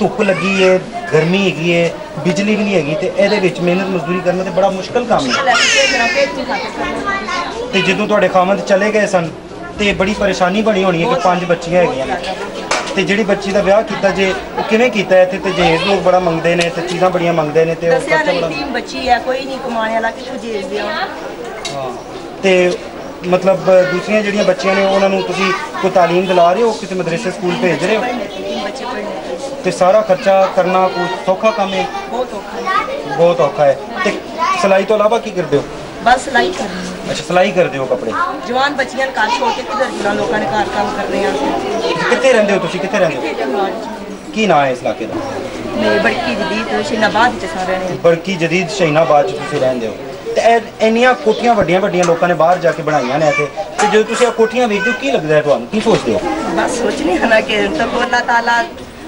Speaker 3: ਧੁੱਪ ਲੱਗੀ ਹੈ, ਗਰਮੀ ਹੈਗੀ ਹੈ, ਬਿਜਲੀ ਵੀ ਨਹੀਂ ਹੈਗੀ ਤੇ ਇਹਦੇ ਵਿੱਚ ਮਿਹਨਤ ਮਜ਼ਦੂਰੀ ਕਰਨਾ ਤੇ ਬੜਾ ਮੁਸ਼ਕਲ ਕੰਮ ਹੈ। ਤੇ ਜਦੋਂ ਤੁਹਾਡੇ ਖਾਵੰਦ ਚਲੇ ਗਏ ਸਨ ਤੇ ਬੜੀ ਪਰੇਸ਼ਾਨੀ ਬਣੀ ਹੋਣੀ ਹੈ ਕਿ 5 ਬੱਚੀਆਂ ਹੈਗੀਆਂ ਨੇ ਤੇ ਜਿਹੜੀ ਬੱਚੀ ਦਾ ਵਿਆਹ ਕੀਤਾ ਜੇ ਉਹ ਕਿਵੇਂ ਕੀਤਾ ਇੱਥੇ? ਤੇ ਜਹੇਜ਼ ਲੋਕ ਬੜਾ ਮੰਗਦੇ ਨੇ ਤੇ ਚੀਜ਼ਾਂ ਬੜੀਆਂ ਮੰਗਦੇ ਨੇ ਤੇ ਉਹ ਖਰਚਾ ਬੜਾ।
Speaker 6: ਬੱਚੀ ਹੈ ਕੋਈ ਨਹੀਂ ਕਮਾਣੇ ਵਾਲਾ ਕਿਥੋਂ ਜੇਜ ਦਿਓ।
Speaker 3: ਹਾਂ ਤੇ ਮਤਲਬ ਦੂਸਰੀਆਂ ਜਿਹੜੀਆਂ ਬੱਚੀਆਂ ਨੇ ਉਹਨਾਂ ਨੂੰ ਤੁਸੀਂ ਕੋਈ ਤਾਲੀਮ ਦਿਲਾ ਰਹੇ ਹੋ? ਕਿਸੇ ਮਦਰਸੇ ਸਕੂਲ ਭੇਜ ਰਹੇ ਹੋ?
Speaker 6: ਬੱਚੇ ਪੜ੍ਹਨੇ
Speaker 3: ਤੇ ਸਾਰਾ ਖਰਚਾ ਕਰਨਾ ਕੋਈ ਸੌਖਾ ਕੰਮ ਹੈ? ਬਹੁਤ ਔਖਾ ਹੈ। ਤੇ ਸਿਲਾਈ ਤੋਂ ਇਲਾਵਾ ਕੀ ਕਰਦੇ ਹੋ?
Speaker 6: ਬਸ ਸਿਲਾਈ ਕਰਨੀ।
Speaker 3: ਅੱਛਾ, ਸਿਲਾਈ ਕਰਦੇ ਹੋ ਕੱਪੜੇ।
Speaker 6: ਜਵਾਨ ਬੱਚੀਆਂ ਘਰ ਛੋੜ ਕੇ ਕਿਧਰ ਜੁਣਾ, ਲੋਕਾਂ ਨੇ ਘਰ ਕੰਮ ਕਰਨੇ ਆ।
Speaker 3: ਕਿੱਥੇ ਰਹਿੰਦੇ ਹੋ ਤੁਸੀਂ? ਕਿੱਥੇ ਰਹਿੰਦੇ ਹੋ? ਕੀ ਨਾਂ ਹੈ ਇਸ ਇਲਾਕੇ ਦਾ?
Speaker 6: ਮੈਂ ਬੜਕੀ ਜਦੀਦ ਸ਼ਹੀਨਾਬਾਦ ਚ ਸਾਰਿਆਂ ਨੇ।
Speaker 3: ਬੜਕੀ ਜਦੀਦ ਸ਼ਹੀਨਾਬਾਦ ਚ ਤੁਸੀਂ ਰਹਿੰਦੇ ਹੋ। ਤੇ ਇੰਨੀਆਂ ਕੋਠੀਆਂ ਵੱਡੀਆਂ ਵੱਡੀਆਂ ਲੋਕਾਂ ਨੇ ਬਾਹਰ ਜਾ ਕੇ ਬਣਾਈਆਂ ਨੇ ਇੱਥੇ, ਤੇ ਜਦੋਂ ਤੁਸੀਂ ਇਹ ਕੋਠੀਆਂ ਵੇਖਦੇ ਹੋ ਕੀ ਲੱਗਦਾ ਹੈ ਤੁਹਾਨੂੰ, ਕੀ ਸੋਚਦੇ ਹੋ?
Speaker 6: ਬਸ ਸੋਚਨੇ ਹਾਂ ਕਿ ਤਬ ਅੱਲਾਹ ਤਾਲਾ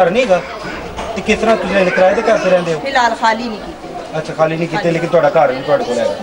Speaker 3: ਘਰ ਨਹੀਂ ਹੈਗਾ? ਤੇ ਕਿਸ ਤਰ੍ਹਾਂ ਤੁਸੀਂ ਕਿਰਾਏ ਦੇ ਘਰ ਤੇ ਰਹਿੰਦੇ ਹੋ?
Speaker 6: ਫਿਲਹਾਲ ਖਾਲੀ ਨਹੀਂ ਕੀਤੇ।
Speaker 3: ਅੱਛਾ, ਖਾਲੀ ਨਹੀਂ ਕੀਤੇ, ਲੇਕਿਨ ਤੁਹਾਡਾ ਘਰ ਵੀ ਤੁਹਾਡੇ ਕੋਲ ਹੈਗਾ।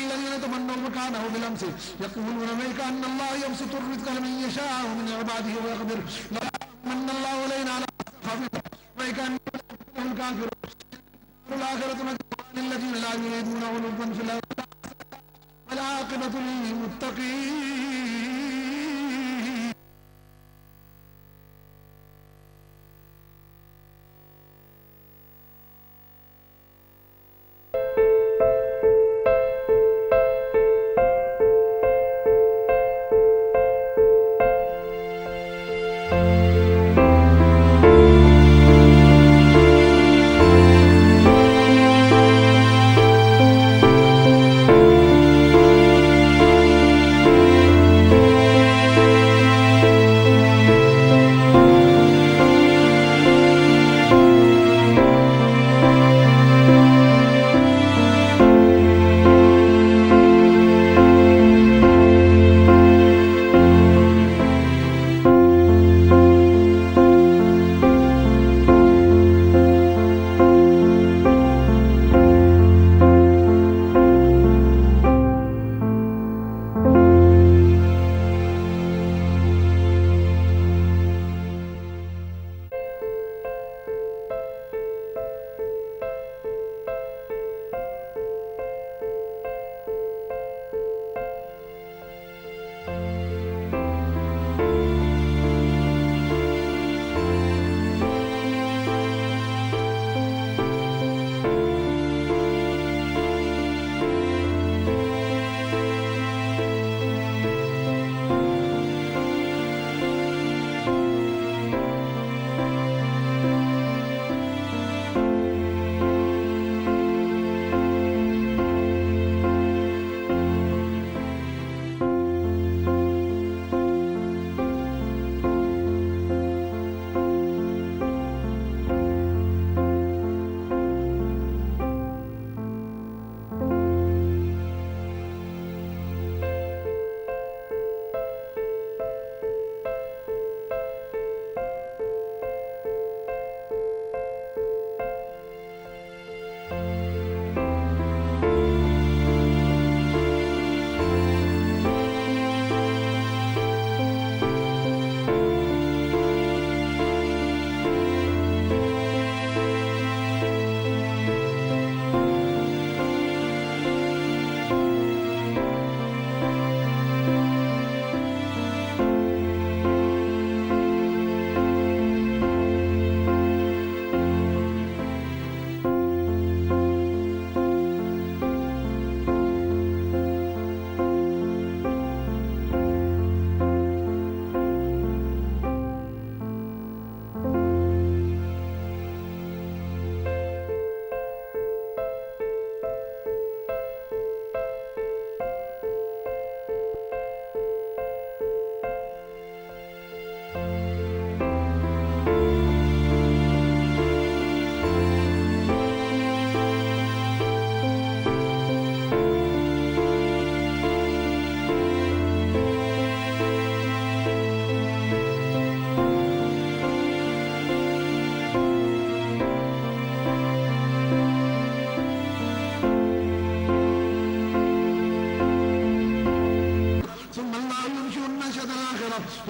Speaker 1: الذين تمنوا مكانه بالامس يقولون ويك ان الله يبسط الرزق لمن يشاء من عباده ويقدر لا من الله علينا على ويك ان الكافرون والآخرة للذين لا يريدون علوا في الأرض والعاقبة للمتقين.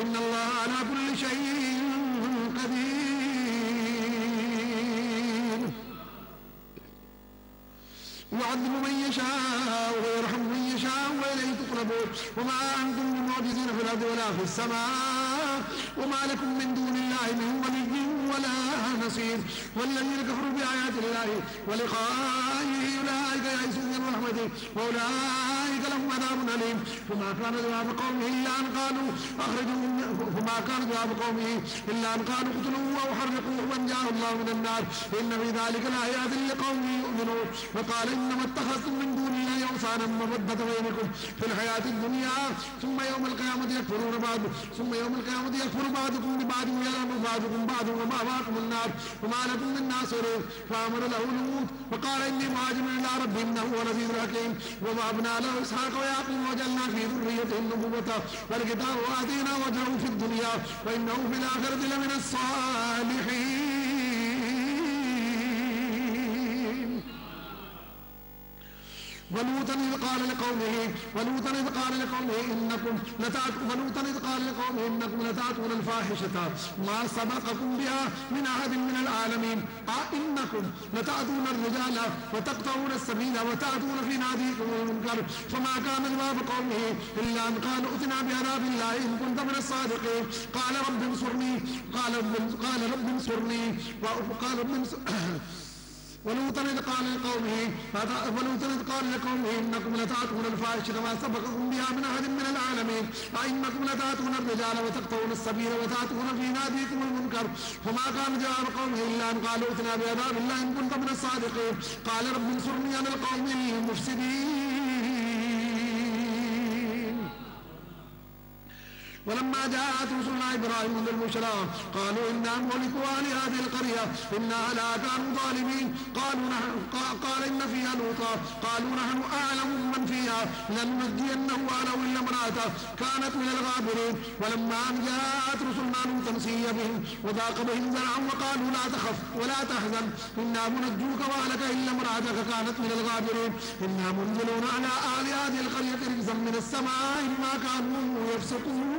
Speaker 1: إن الله على كل شيء قدير يعذب من يشاء ويرحم من يشاء وإليه تقربون وما أنتم بمعجزين في الأرض ولا في السماء وما لكم من دون الله من ولي ولا نصير والذين كفروا بآيات الله ولقائه أولئك يئسوا من رحمته وأولئك لهم عذاب أليم فما كان جواب قومه إلا أن قالوا اقتلوه أو حرقوه وانجاه الله من النار إن في ذلك لآيات لقوم يؤمنون وقال إنما اتخذتم من دون الله أوثانا مودة بينكم في الحياة الدنيا ثم يوم القيامة يكفر بعضكم ببعض ويلعن بعضكم بعضا ومأواكم النار وما لكم من ناصرين فأمر له لوط وقال إني مهاجر إلى ربي إنه هو العزيز الحكيم ووهبنا له إسحاق ويعقوب وجعلنا في ذريته النبوة والكتاب وآتينا وجهه في الدنيا وإنه في الآخرة لمن الصالحين ولوطا إذ قال لقومه إنكم لتأتون الفاحشة ما سبقكم بها من أحد من العالمين أئنكم لتأتون الرجال وتقطعون السبيل وتأتون في ناديكم المنكر فما كان جواب قومه إلا أن قالوا ائتنا بعذاب الله إن كنت من الصادقين قال رب انصرني ولوطا إذ قال لقومه إنكم لتأتون الفاحشة ما سبقكم بها من أحد من العالمين أئنكم لتأتون الرجال وتقطعون السبيل وتأتون في ناديكم المنكر فما كان جواب قومه إلا أن قالوا ائتنا بعذاب الله إن كنت من الصادقين قال رب انصرني على القوم المفسدين ولما جاءت رسلنا إبراهيم بالبشرى قالوا إنا مهلكوا أهل هذه القرية إن أهلها كانوا ظالمين قال إن فيها لوطا قالوا نحن أعلم من فيها لننجينه وأهله إلا امرأته كانت من الغابرين ولما أن جاءت رسلنا لوطا سيء بهم وضاق بهم ذرعا وقالوا لا تخف ولا تحزن إنا منجوك وأهلك إلا امرأتك كانت من الغابرين إنا منزلون على أهل هذه القرية رجزا من السماء ما كانوا يفسقون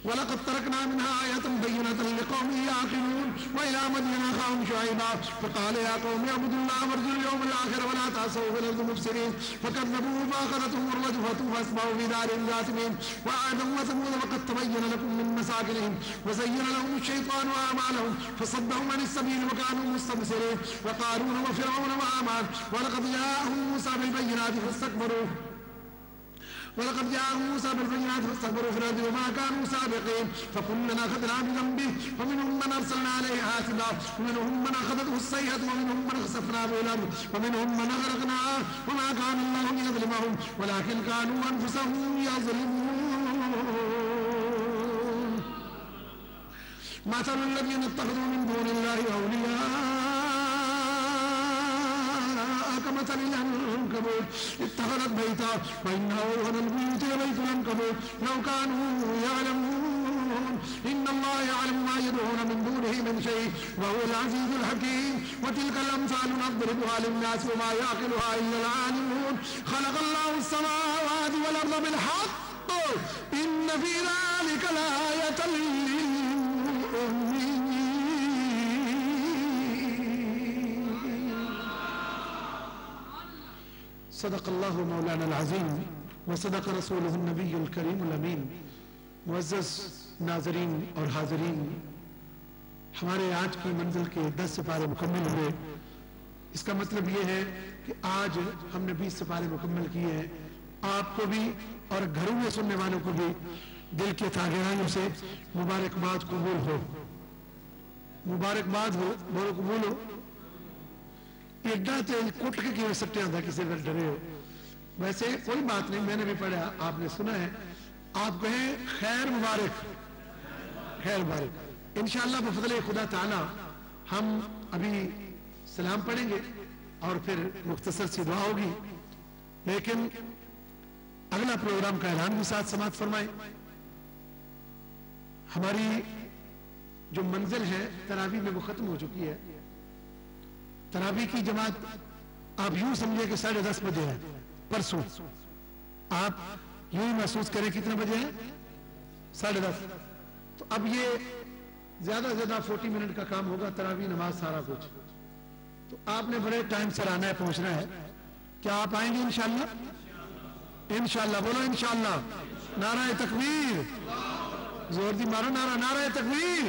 Speaker 1: ولقد تركنا منها آية بينة لقوم يعقلون وإلى مدين أخاهم شعيبا فقال يا قوم اعبدوا الله وارجوا اليوم الآخر ولا تعصوا في الأرض مفسدين فكذبوه فأخذتهم الرجفة فأصبحوا في دارهم جاثمين وعادا وثمود وقد تبين لكم من مساكنهم وزين لهم الشيطان أعمالهم فصدهم عن السبيل وكانوا مستبصرين وقارون وفرعون وهامان ولقد جاءهم موسى بالبينات فاستكبروا فاستكبروا في الأرض وما كانوا سابقين فكلنا أخذنا بذنبه ومنهم من أرسلنا عليه حاسبا ومنهم من أخذته الصيحة ومنهم من خسفنا به الأرض ومنهم من أغرقنا وما كان الله ليظلمهم ولكن كانوا أنفسهم يظلمون مثل الذين اتخذوا من دون الله أولياء كمثل العنكبوت اتخذت بيتا وإن أوهن البيوت لبيت العنكبوت لو كانوا يعلمون إن الله يعلم ما يدعون من دونه من شيء وهو العزيز الحكيم وتلك الأمثال نضربها للناس وما يعقلها إلا العالمون خلق الله السماوات والأرض بالحق إن في ذلك لآية للمؤمنين صدق الله مولانا العظیم وصدق رسوله النبی الکریم الامین. معزز ناظرین اور حاضرین، ہمارے آج کی منزل کے 10 سپارے مکمل ہوئے. اس کا مطلب یہ ہے کہ آج ہم نے 20 سپارے مکمل کیے ہیں. آپ کو بھی اور گھروں میں سننے والوں کو بھی دل کے گہرائیوں سے مبارکباد قبول ہو. مبارکباد ہو، بولو قبول ہو. ایڈا تے کٹ کے کیوں سٹے آتا کسی پر ڈرے ہو. ویسے کوئی بات نہیں، میں نے بھی پڑھا، آپ نے سنا ہے. آپ کہیں خیر مبارک، خیر مبارک. انشاءاللہ بفضل خدا تعالی ہم ابھی سلام پڑھیں گے اور پھر مختصر سی دعا ہوگی. لیکن اگلا پروگرام کا اعلان بھی ساتھ سماعت فرمائیں. ہماری جو منزل ہے تراویح میں وہ ختم ہو چکی ہے. تراویح کی جماعت آپ یوں سمجھے کہ 10:30 بجے ہے پرسوں. آپ یوں ہی محسوس کریں کتنے بجے ہیں؟ 10:30. تو اب یہ زیادہ سے زیادہ 40 منٹ کا کام ہوگا، تراویح نماز سارا کچھ. تو آپ نے بڑے ٹائم سے آنا ہے، پہنچنا ہے. کیا آپ آئیں گے انشاءاللہ؟ انشاءاللہ بولو انشاءاللہ. نعرہ تکبیر، زور دی مارو نعرہ. نعرہ تکبیر،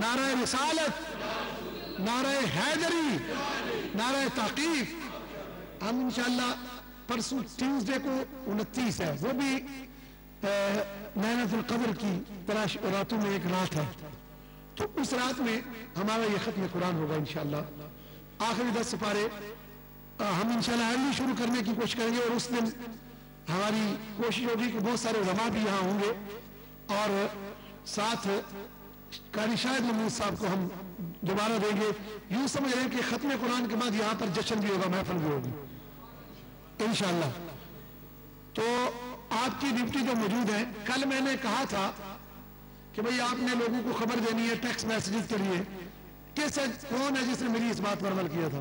Speaker 1: نعرہ رسالت، نعرہ حیدری، نعرہ تحقیق. ہم انشاءاللہ پرسوں ٹیوزڈے کو 29 ہے، وہ بھی لیلۃ القدر کی راتوں میں ایک رات ہے. تو اس رات میں ہمارا یہ ختم قرآن ہوگا انشاءاللہ. آخری 10 سپارے ہم انشاءاللہ ارلی شروع کرنے کی کوشش کریں گے. اور اس دن ہماری کوشش ہوگی کہ بہت سارے علماء بھی یہاں ہوں گے اور ساتھ قاری شاہد محمود صاحب کو ہم دوبارہ دیں گے. یوں سمجھ رہے ہیں کہ ختم قرآن کے بعد یہاں پر جشن بھی ہوگا، محفل بھی ہوگی انشاءاللہ. تو آپ کی ڈیوٹی جو موجود ہے، کل میں نے کہا تھا کہ بھئی آپ نے لوگوں کو خبر دینی ہے ٹیکسٹ میسیجز کے لیے. کون ہے جس نے میری اس بات پر عمل کیا تھا؟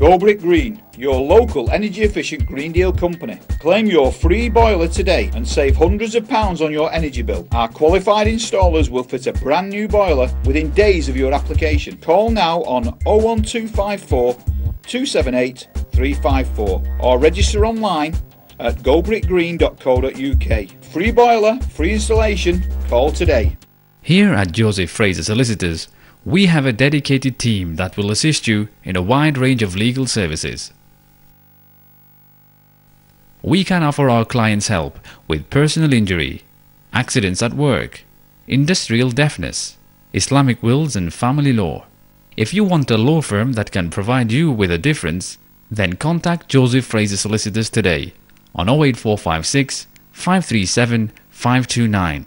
Speaker 9: Gobrick Green, your local energy efficient green deal company. Claim your free boiler today and save hundreds of pounds on your energy bill. Our qualified installers will fit a brand new boiler within days of your application. Call now on 01254 278 354 or register online at gobrickgreen.co.uk. Free boiler, free installation, call today.
Speaker 10: Here at Joseph Fraser Solicitors, we have a dedicated team that will assist you in a wide range of legal services. We can offer our clients help with personal injury, accidents at work, industrial deafness, Islamic wills and family law. If you want a law firm that can provide you with a difference, then contact Joseph Fraser Solicitors today on 08456 537 529.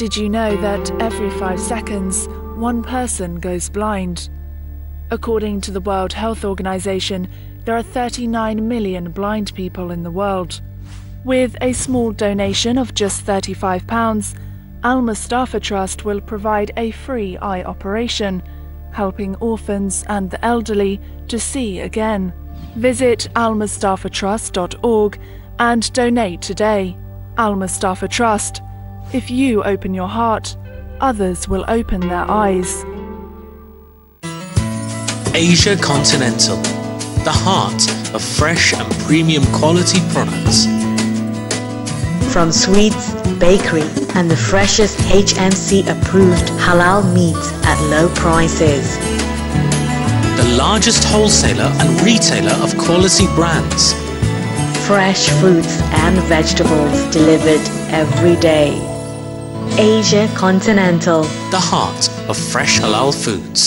Speaker 11: Did you know that every 5 seconds, one person goes blind? According to the World Health Organization, there are 39 million blind people in the world. With a small donation of just £35, Al Mustafa Trust will provide a free eye operation, helping orphans and the elderly to see again. Visit almustafatrust.org and donate today. Al Mustafa Trust. If you open your heart, others will open their eyes.
Speaker 12: Asia Continental, the heart of fresh and premium quality products.
Speaker 13: From sweets, bakery, and the freshest HMC approved halal meats at low prices.
Speaker 12: The largest wholesaler and retailer of quality brands.
Speaker 13: Fresh fruits and vegetables delivered every day. Asia Continental,
Speaker 12: the heart of fresh halal foods.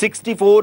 Speaker 14: 64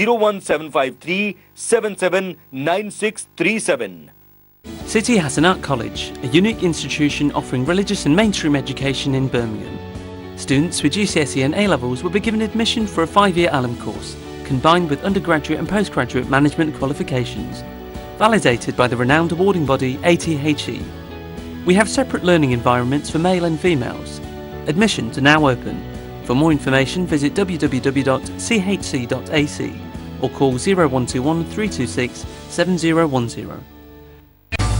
Speaker 14: 01753779637।
Speaker 15: City Hasanat College, a unique institution offering religious and mainstream education in Birmingham. Students with GCSE and A-levels will be given admission for a 5-year ALM course, combined with undergraduate and postgraduate management qualifications, validated by the renowned awarding body ATHE. We have separate learning environments for male and females. Admissions are now open. For more information, visit www.chc.ac or call 0121 326 7010.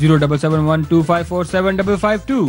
Speaker 16: 07712547552।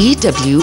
Speaker 17: EW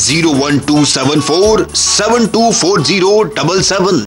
Speaker 2: 01274724077।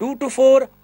Speaker 14: 224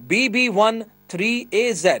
Speaker 14: BB1 3AZ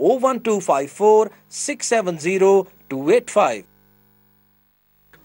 Speaker 14: 01254670285।